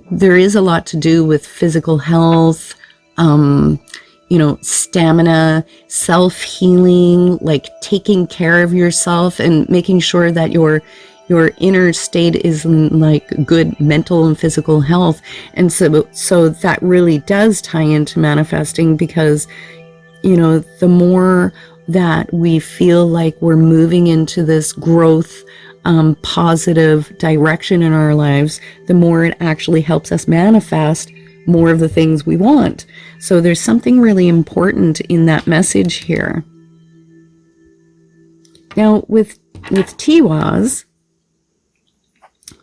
there is a lot to do with physical health, you know, stamina, self-healing, like taking care of yourself and making sure that your inner state is in like good mental and physical health. And so that really does tie into manifesting, because, you know, the more that we feel like we're moving into this growth, positive direction in our lives, the more it actually helps us manifest more of the things we want. So there's something really important in that message here. Now with Tiwaz,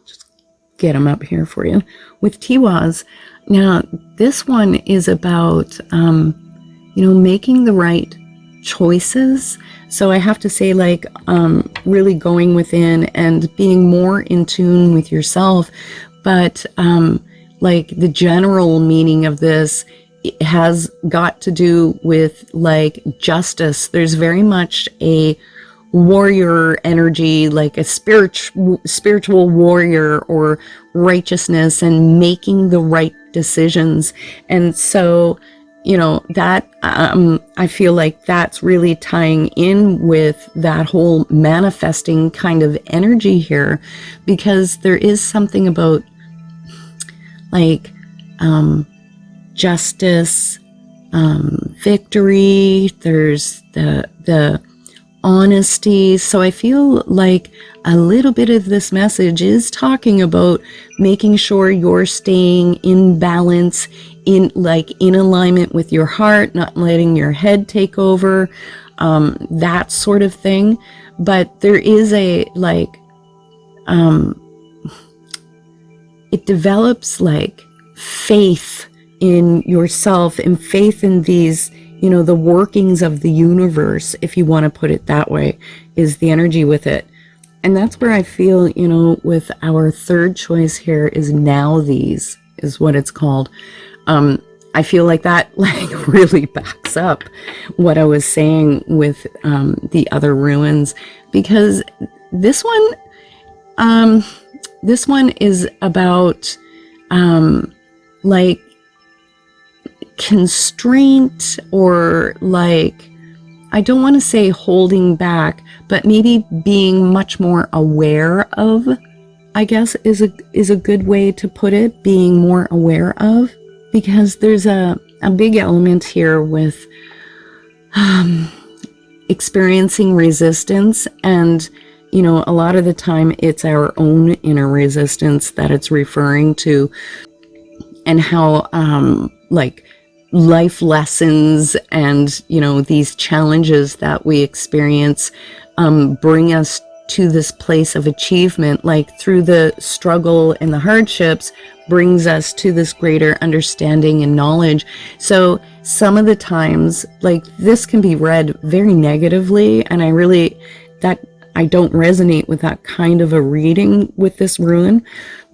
just get them up here for you. With Tiwaz, now this one is about, making the right choices. So I have to say, like, really going within and being more in tune with yourself. But like the general meaning of this has got to do with like justice. There's very much a warrior energy, like a spiritual warrior, or righteousness and making the right decisions. And so, that I feel like that's really tying in with that whole manifesting kind of energy here, because there is something about like justice, victory, there's the honesty. So I feel like a little bit of this message is talking about making sure you're staying in balance, in alignment with your heart, not letting your head take over, that sort of thing. But there is a it develops like faith in yourself and faith in these, the workings of the universe, if you want to put it that way, is the energy with it. And that's where I feel, with our third choice here is now these, is what it's called. I feel like that really backs up what I was saying with the other ruins, because this one is about like constraint, or like, I don't want to say holding back, but maybe being much more aware of, I guess is a good way to put it, being more aware of, because there's a big element here with experiencing resistance. And a lot of the time it's our own inner resistance that it's referring to, and how like life lessons and these challenges that we experience bring us to this place of achievement, like through the struggle and the hardships brings us to this greater understanding and knowledge. So some of the times, like, this can be read very negatively, and I don't resonate with that kind of a reading with this rune,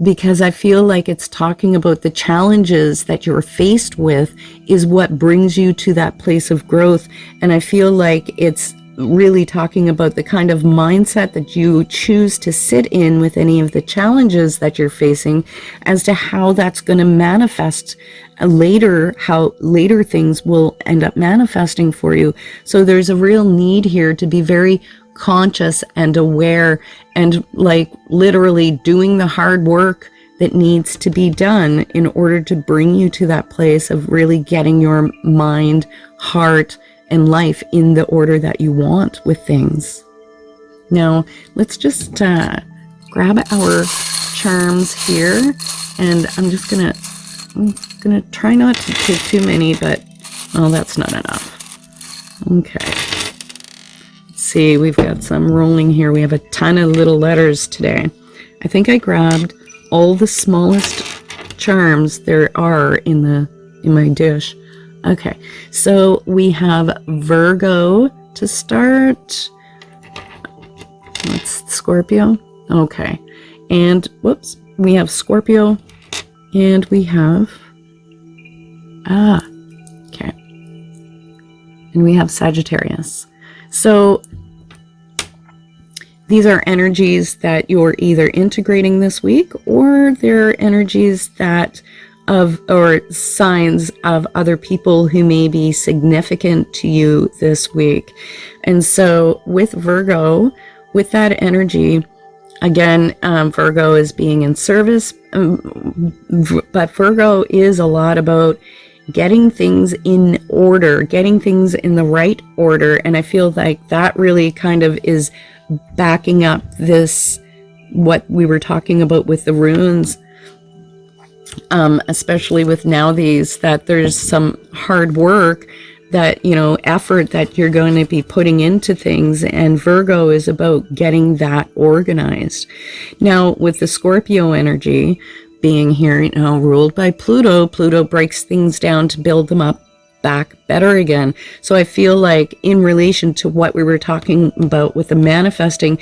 because I feel like it's talking about the challenges that you're faced with is what brings you to that place of growth. And I feel like it's really talking about the kind of mindset that you choose to sit in with any of the challenges that you're facing, as to how that's going to manifest later, how later things will end up manifesting for you. So there's a real need here to be very conscious and aware, and like literally doing the hard work that needs to be done in order to bring you to that place of really getting your mind, heart, and life in the order that you want with things. Now let's just grab our charms here, and I'm gonna try not to take too many, but that's not enough. Okay. See, we've got some rolling here. We have a ton of little letters today. I think I grabbed all the smallest charms there are in my dish. Okay, so we have Virgo to start. That's Scorpio. Okay, and whoops, we have Scorpio, and we have okay, and we have Sagittarius. So these are energies that you're either integrating this week, or they're energies or signs of other people who may be significant to you this week. And so with Virgo, with that energy, again, Virgo is being in service, but Virgo is a lot about getting things in order, getting things in the right order. And I feel like that really kind of is backing up this, what we were talking about with the runes, especially with now these, that there's some hard work that, you know, effort that you're going to be putting into things. And Virgo is about getting that organized. Now, with the Scorpio energy being here, you know, ruled by Pluto, Pluto breaks things down to build them up back better again. So I feel like in relation to what we were talking about with the manifesting,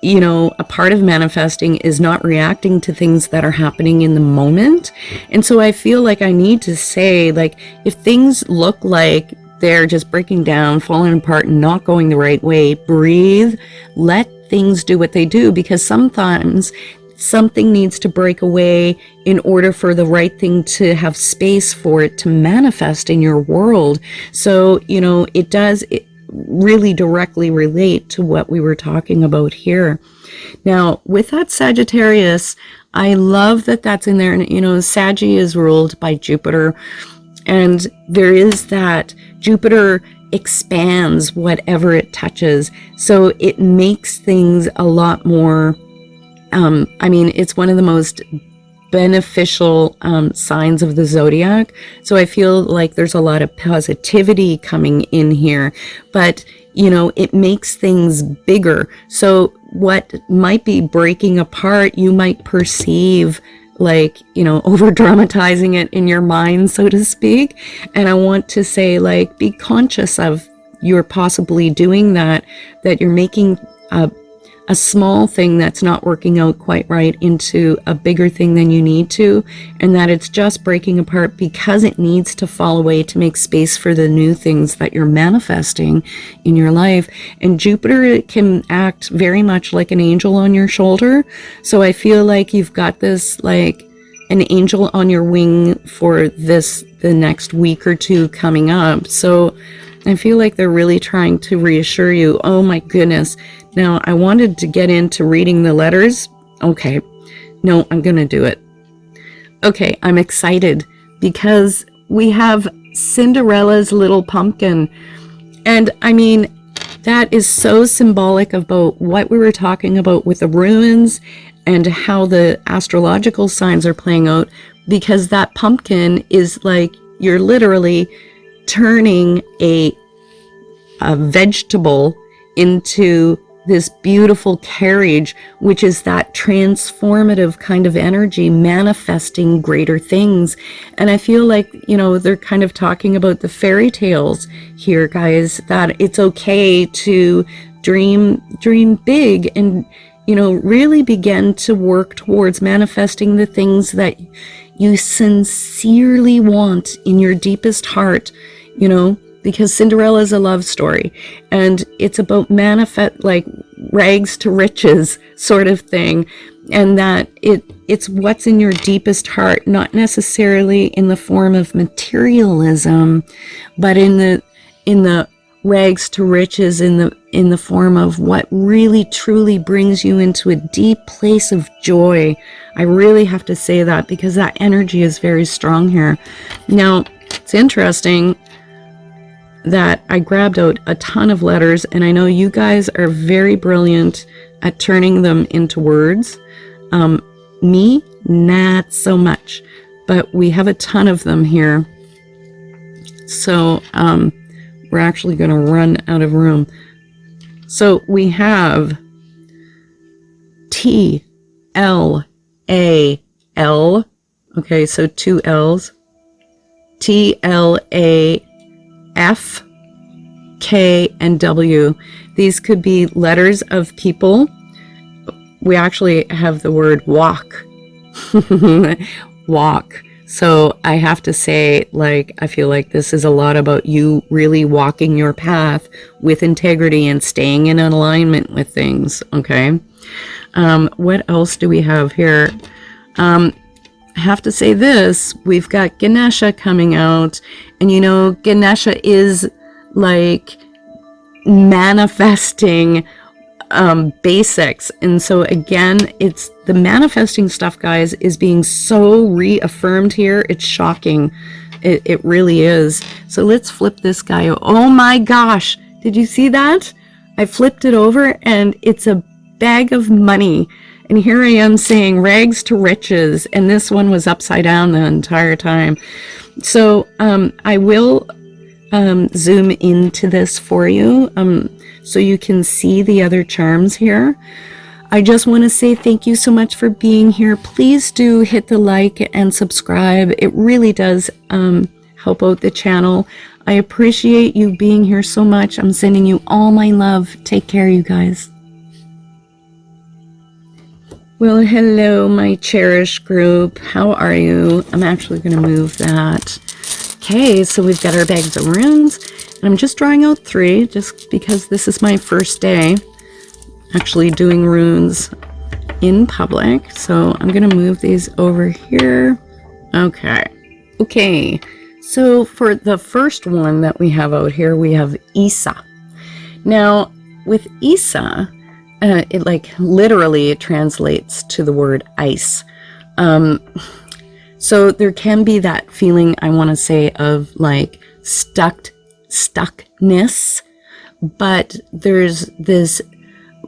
you know, a part of manifesting is not reacting to things that are happening in the moment. And so I feel like I need to say, like, if things look like they're just breaking down, falling apart, and not going the right way, breathe, let things do what they do, because sometimes something needs to break away in order for the right thing to have space for it to manifest in your world. So, you know, it does really directly relate to what we were talking about here. Now, with that Sagittarius, I love that that's in there. And, you know, Saggy is ruled by Jupiter. And there is that Jupiter expands whatever it touches. So it makes things a lot more, I mean, it's one of the most beneficial signs of the zodiac. So I feel like there's a lot of positivity coming in here, but, you know, it makes things bigger. So what might be breaking apart, you might perceive like, you know, over dramatizing it in your mind, so to speak. And I want to say, like, be conscious of you're possibly doing that you're making a small thing that's not working out quite right into a bigger thing than you need to, and that it's just breaking apart because it needs to fall away to make space for the new things that you're manifesting in your life. And Jupiter can act very much like an angel on your shoulder. So I feel like you've got this, like, an angel on your wing for the next week or two coming up. So I feel like they're really trying to reassure you. Oh my goodness. Now, I wanted to get into reading the letters. Okay. No, I'm going to do it. Okay, I'm excited because we have Cinderella's little pumpkin. And I mean, that is so symbolic about what we were talking about with the runes and how the astrological signs are playing out, because that pumpkin is like, you're literally turning a vegetable into this beautiful carriage, which is that transformative kind of energy manifesting greater things. And I feel like, you know, they're kind of talking about the fairy tales here, guys, that it's okay to dream big and, you know, really begin to work towards manifesting the things that you sincerely want in your deepest heart, you know, because Cinderella is a love story and it's about manifest, like rags to riches sort of thing. And that it's what's in your deepest heart, not necessarily in the form of materialism, but in the rags to riches, in the form of what really truly brings you into a deep place of joy. I really have to say that because that energy is very strong here. Now, it's interesting that I grabbed out a ton of letters, and I know you guys are very brilliant at turning them into words. Me, not so much, but we have a ton of them here. So we're actually going to run out of room. So we have TLAL. Okay, so two L's. TLAF, K, and W. These could be letters of people. We actually have the word walk. Walk. So I have to say, like, I feel like this is a lot about you really walking your path with integrity and staying in alignment with things. Okay. What else do we have here? I have to say this, we've got Ganesha coming out, and you know, Ganesha is like manifesting basics. And so again, it's the manifesting stuff, guys, is being so reaffirmed here. It's shocking. It really is. So let's flip this guy. Oh my gosh. Did you see that? I flipped it over and it's a bag of money. And here I am saying rags to riches. And this one was upside down the entire time. So I will zoom into this for you so you can see the other charms here. I just want to say thank you so much for being here. Please do hit the like and subscribe. It really does help out the channel. I appreciate you being here so much. I'm sending you all my love. Take care, you guys. Well, hello, my Cherish group. How are you? I'm actually going to move that. Okay, so we've got our bags of runes. And I'm just drawing out 3 just because this is my first day actually doing runes in public. So I'm going to move these over here. Okay. So for the first one that we have out here, we have Isa. Now, with Isa, it like literally it translates to the word ice. So there can be that feeling, I want to say, of like stuckness, but there's this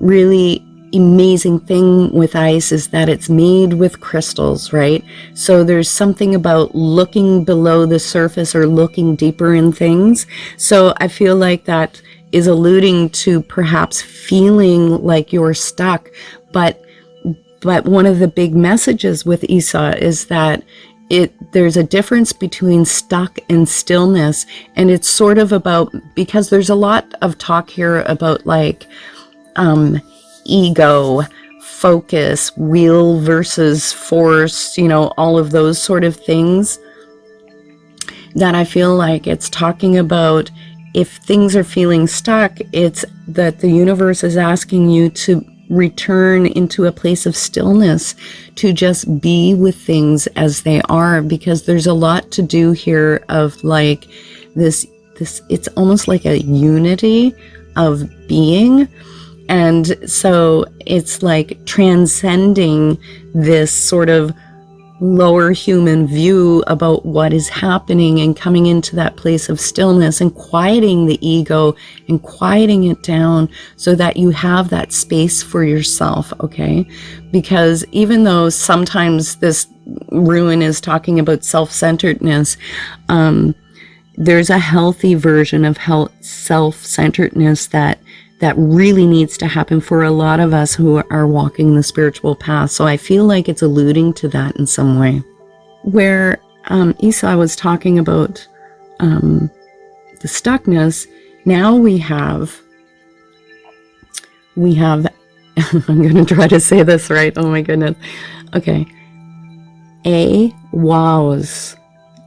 really amazing thing with ice is that it's made with crystals, right? So there's something about looking below the surface or looking deeper in things. So I feel like that is alluding to perhaps feeling like you're stuck, but one of the big messages with Isa is that there's a difference between stuck and stillness, and it's sort of about, because there's a lot of talk here about like ego, focus, will versus force, you know, all of those sort of things, that I feel like it's talking about if things are feeling stuck, it's that the universe is asking you to return into a place of stillness, to just be with things as they are, because there's a lot to do here of like this it's almost like a unity of being. And so it's like transcending this sort of lower human view about what is happening and coming into that place of stillness and quieting the ego and quieting it down so that you have that space for yourself, okay? Because even though sometimes this rune is talking about self-centeredness, there's a healthy version of self-centeredness that really needs to happen for a lot of us who are walking the spiritual path. So I feel like it's alluding to that in some way. Where Isa was talking about the stuckness, now we have I'm going to try to say this right. Oh my goodness. Okay. Wows.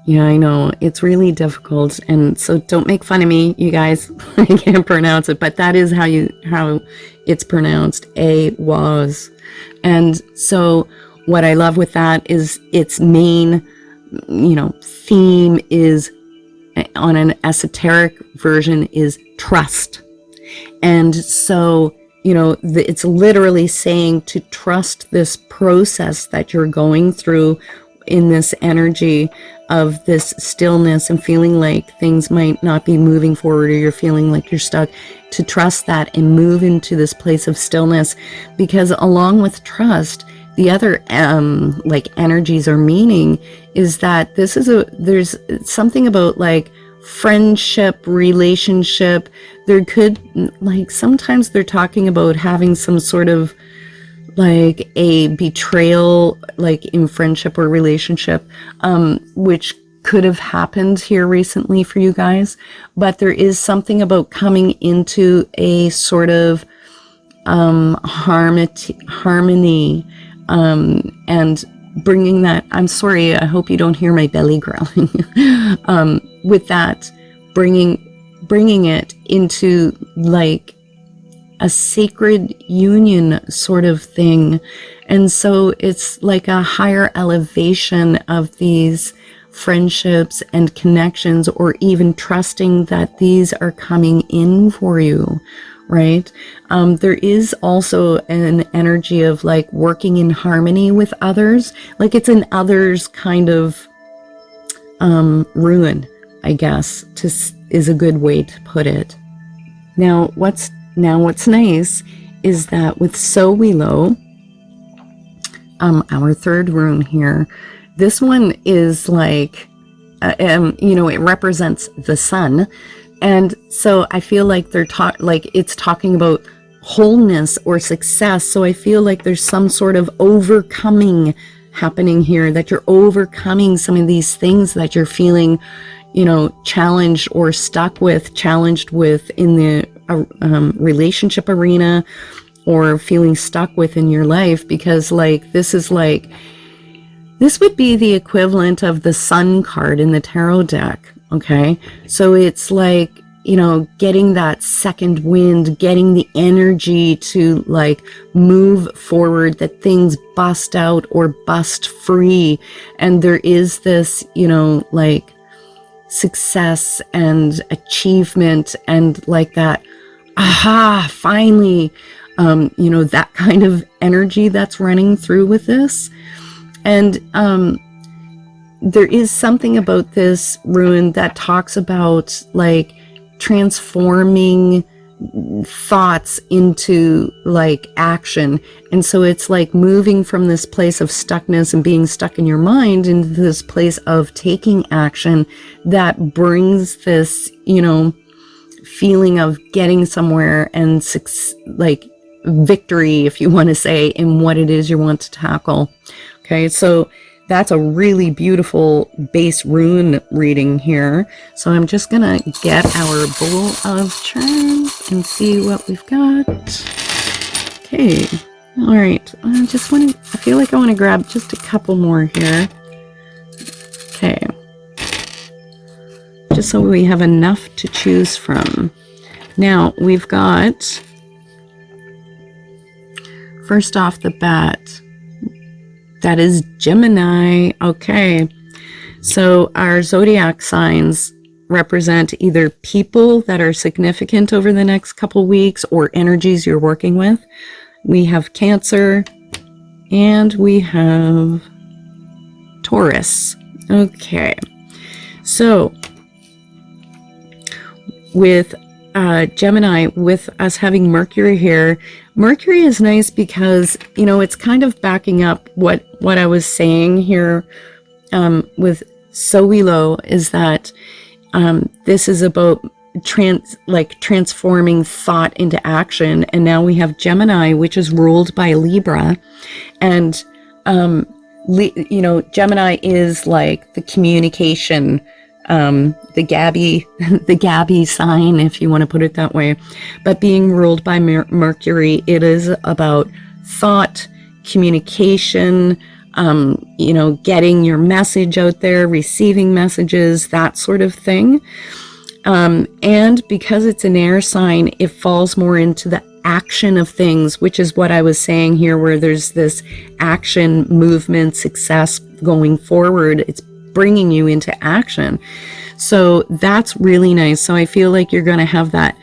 Yeah, I know. It's really difficult. And so don't make fun of me, you guys. I can't pronounce it, but that is how it's pronounced. Was. And so what I love with that is its main, theme is, on an esoteric version, is trust. And so, it's literally saying to trust this process that you're going through in this energy of this stillness and feeling like things might not be moving forward, or you're feeling like you're stuck, to trust that and move into this place of stillness. Because along with trust, the other energies or meaning is that there's something about like friendship, relationship. There could, like, sometimes they're talking about having some sort of like a betrayal, like in friendship or relationship, which could have happened here recently for you guys. But there is something about coming into a sort of harmony, and bringing that, I'm sorry, I hope you don't hear my belly growling, with that, bringing it into like a sacred union sort of thing. And so it's like a higher elevation of these friendships and connections, or even trusting that these are coming in for you, right? There is also an energy of like working in harmony with others. Like it's an others kind of ruin, I guess, is a good way to put it. Now what's nice is that with So Willow, our third rune here, this one is like, it represents the sun. And so I feel like it's talking about wholeness or success. So I feel like there's some sort of overcoming happening here, that you're overcoming some of these things that you're feeling, challenged with in the relationship arena, or feeling stuck with in your life, because this would be the equivalent of the Sun card in the tarot deck. Okay, so it's like, getting that second wind, getting the energy to move forward, that things bust out or bust free. And there is this, success and achievement and that, aha, finally, that kind of energy that's running through with this. And, there is something about this rune that talks about transforming thoughts into action. And so it's moving from this place of stuckness and being stuck in your mind into this place of taking action that brings this, feeling of getting somewhere and victory, if you want to say, in what it is you want to tackle. Okay, so that's a really beautiful base rune reading here. So I'm just going to get our bowl of charms and see what we've got. Okay. All right. I feel like I want to grab just a couple more here. Okay. Just so we have enough to choose from. Now we've got, first off the bat, that is Gemini. Okay, so our zodiac signs represent either people that are significant over the next couple weeks or energies you're working with. We have Cancer and we have Taurus. Okay, so with Gemini, with us having Mercury here, Mercury is nice because, it's kind of backing up what I was saying here with So Willow, is that this is about transforming thought into action. And now we have Gemini, which is ruled by Libra. And, Gemini is the communication, the Gabby sign, if you want to put it that way. But being ruled by Mercury, it is about thought, communication, getting your message out there, receiving messages, that sort of thing. And because it's an air sign, it falls more into the action of things, which is what I was saying here, where there's this action, movement, success going forward. It's bringing you into action. So that's really nice. So I feel like you're going to have the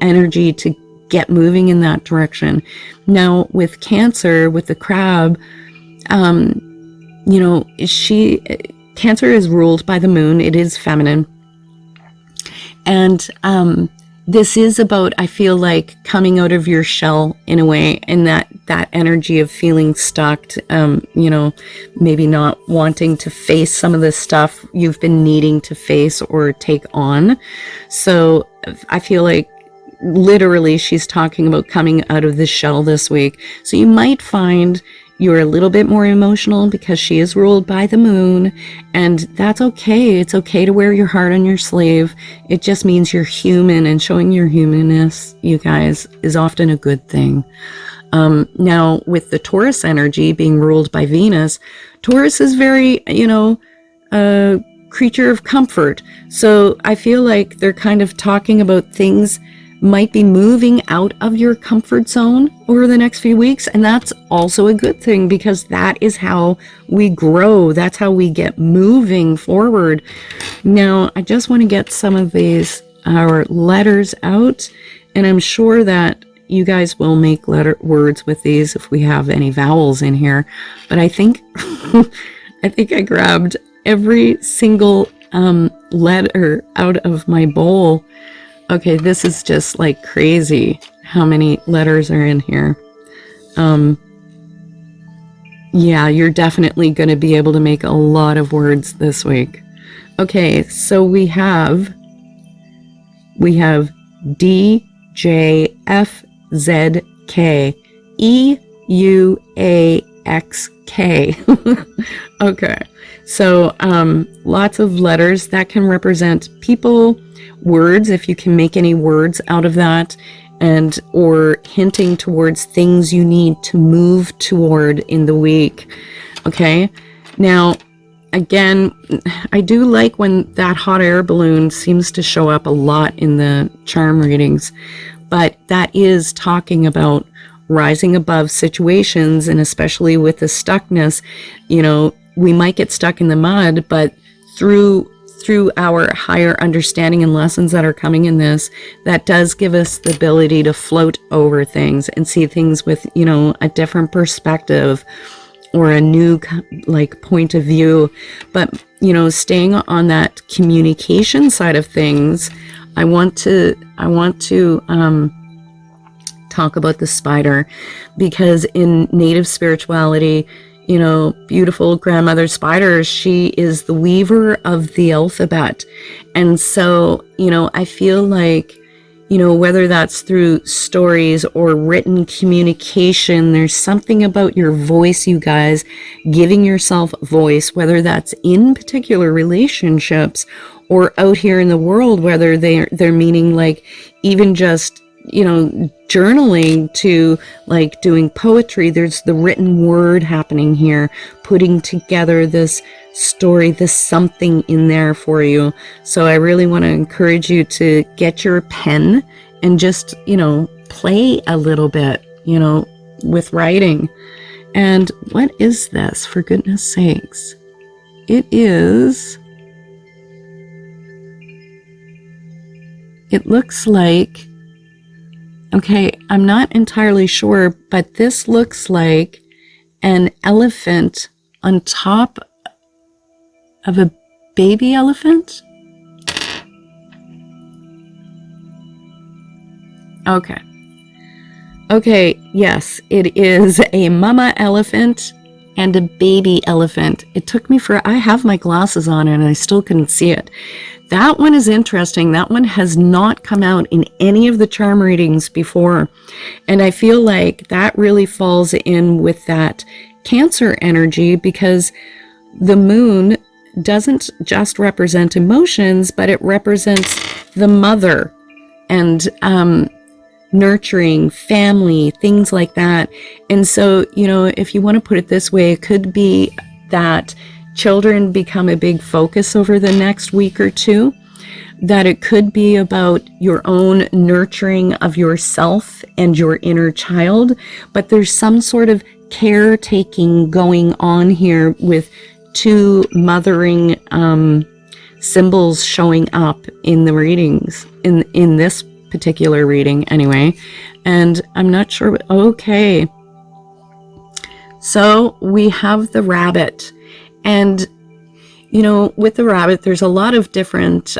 energy to get moving in that direction. Now with Cancer, with the crab, Cancer is ruled by the moon. It is feminine. And this is about, I feel like, coming out of your shell in a way, and that energy of feeling stuck, maybe not wanting to face some of the stuff you've been needing to face or take on. So I feel like literally she's talking about coming out of the shell this week. So you might find you're a little bit more emotional because she is ruled by the moon, and that's okay. It's okay to wear your heart on your sleeve. It just means you're human, and showing your humanness, you guys, is often a good thing. Now with the Taurus energy being ruled by Venus, Taurus is very, a creature of comfort. So I feel like they're kind of talking about things might be moving out of your comfort zone over the next few weeks. And that's also a good thing, because that is how we grow. That's how we get moving forward. Now, I just want to get some of our letters out, and I'm sure that you guys will make words with these if we have any vowels in here. But I think, I grabbed every single letter out of my bowl. Okay, this is just like crazy how many letters are in here. Yeah, you're definitely going to be able to make a lot of words this week. Okay, so we have D, J, F, Z, K, E, U, A, X, K. Okay, so lots of letters that can represent people, words, if you can make any words out of that, and or hinting towards things you need to move toward in the week. Okay, now again, I do like when that hot air balloon seems to show up a lot in the charm readings, but that is talking about rising above situations, and especially with the stuckness, you know, we might get stuck in the mud, but through our higher understanding and lessons that are coming in this, that does give us the ability to float over things and see things with, you know, a different perspective or a new like point of view. But, you know, staying on that communication side of things, I want to talk about the spider, because in native spirituality, you know, beautiful grandmother spider, she is the weaver of the alphabet. And so, you know, I feel like, you know, whether that's through stories or written communication, there's something about your voice, you guys, giving yourself voice, whether that's in particular relationships or out here in the world, whether they're meaning like even just, you know, journaling to like doing poetry. There's the written word happening here, putting together this story, this something in there for you. So I really want to encourage you to get your pen and just, you know, play a little bit, you know, with writing. And what is this, for goodness sakes? It looks like, okay, I'm not entirely sure, but this looks like an elephant on top of a baby elephant. Okay, yes, it is a mama elephant and a baby elephant. It took me I have my glasses on and I still couldn't see it. That one is interesting. That one has not come out in any of the charm readings before. And I feel like that really falls in with that Cancer energy, because the moon doesn't just represent emotions, but it represents the mother and nurturing, family, things like that. And so, you know, if you want to put it this way, it could be that children become a big focus over the next week or two, that it could be about your own nurturing of yourself and your inner child, but there's some sort of caretaking going on here with two mothering symbols showing up in the readings, in this particular reading anyway. And I'm not sure. Okay, so we have the rabbit. And, you know, with the rabbit, there's a lot of different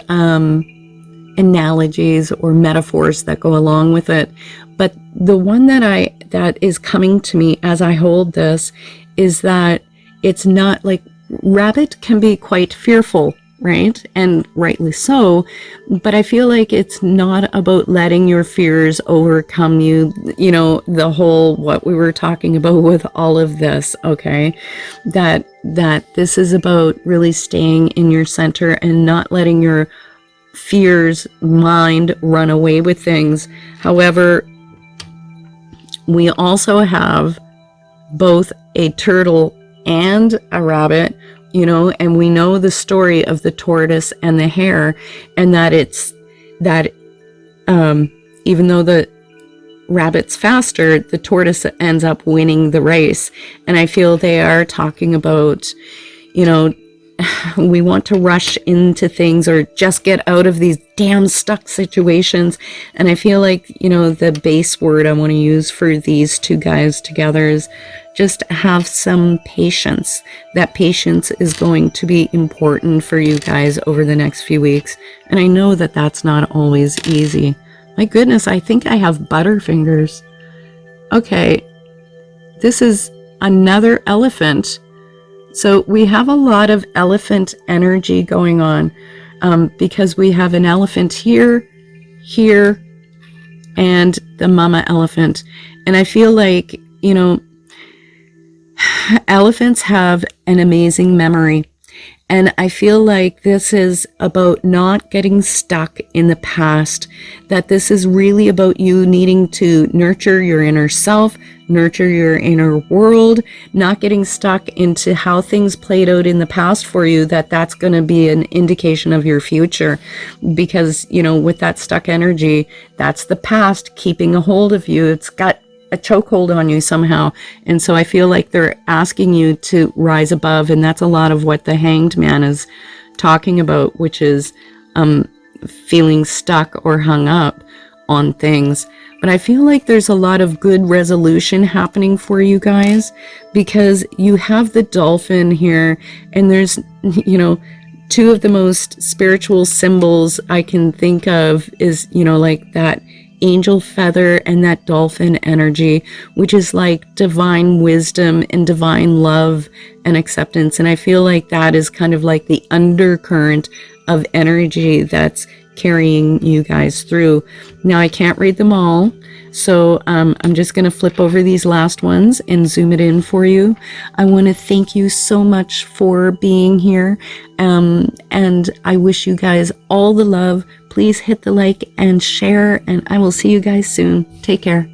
analogies or metaphors that go along with it. But the one that is coming to me as I hold this is that it's not like, rabbit can be quite fearful, right? And rightly so. But I feel like it's not about letting your fears overcome you, you know, the whole, what we were talking about with all of this, okay? That this is about really staying in your center and not letting your fears mind run away with things. However, we also have both a turtle and a rabbit, you know, and we know the story of the tortoise and the hare, and that even though the rabbit's faster, the tortoise ends up winning the race. And I feel they are talking about, you know, we want to rush into things or just get out of these damn stuck situations. And I feel like, you know, the base word I want to use for these two guys together is just have some patience. That patience is going to be important for you guys over the next few weeks. And I know that that's not always easy. My goodness, I think I have butterfingers. Okay, this is another elephant. So we have a lot of elephant energy going on because we have an elephant here, here, and the mama elephant. And I feel like, you know, elephants have an amazing memory. And I feel like this is about not getting stuck in the past, that this is really about you needing to nurture your inner self, nurture your inner world, not getting stuck into how things played out in the past for you, that's going to be an indication of your future. Because, you know, with that stuck energy, that's the past keeping a hold of you. It's got a chokehold on you somehow. And so I feel like they're asking you to rise above. And that's a lot of what the Hanged Man is talking about, which is feeling stuck or hung up on things. But I feel like there's a lot of good resolution happening for you guys, because you have the dolphin here, and there's, you know, two of the most spiritual symbols I can think of is, you know, like that angel feather and that dolphin energy, which is like divine wisdom and divine love and acceptance. And I feel like that is kind of like the undercurrent of energy that's carrying you guys through. Now, I can't read them all, so I'm just going to flip over these last ones and zoom it in for you. I want to thank you so much for being here, and I wish you guys all the love. Please hit the like and share, and I will see you guys soon. Take care.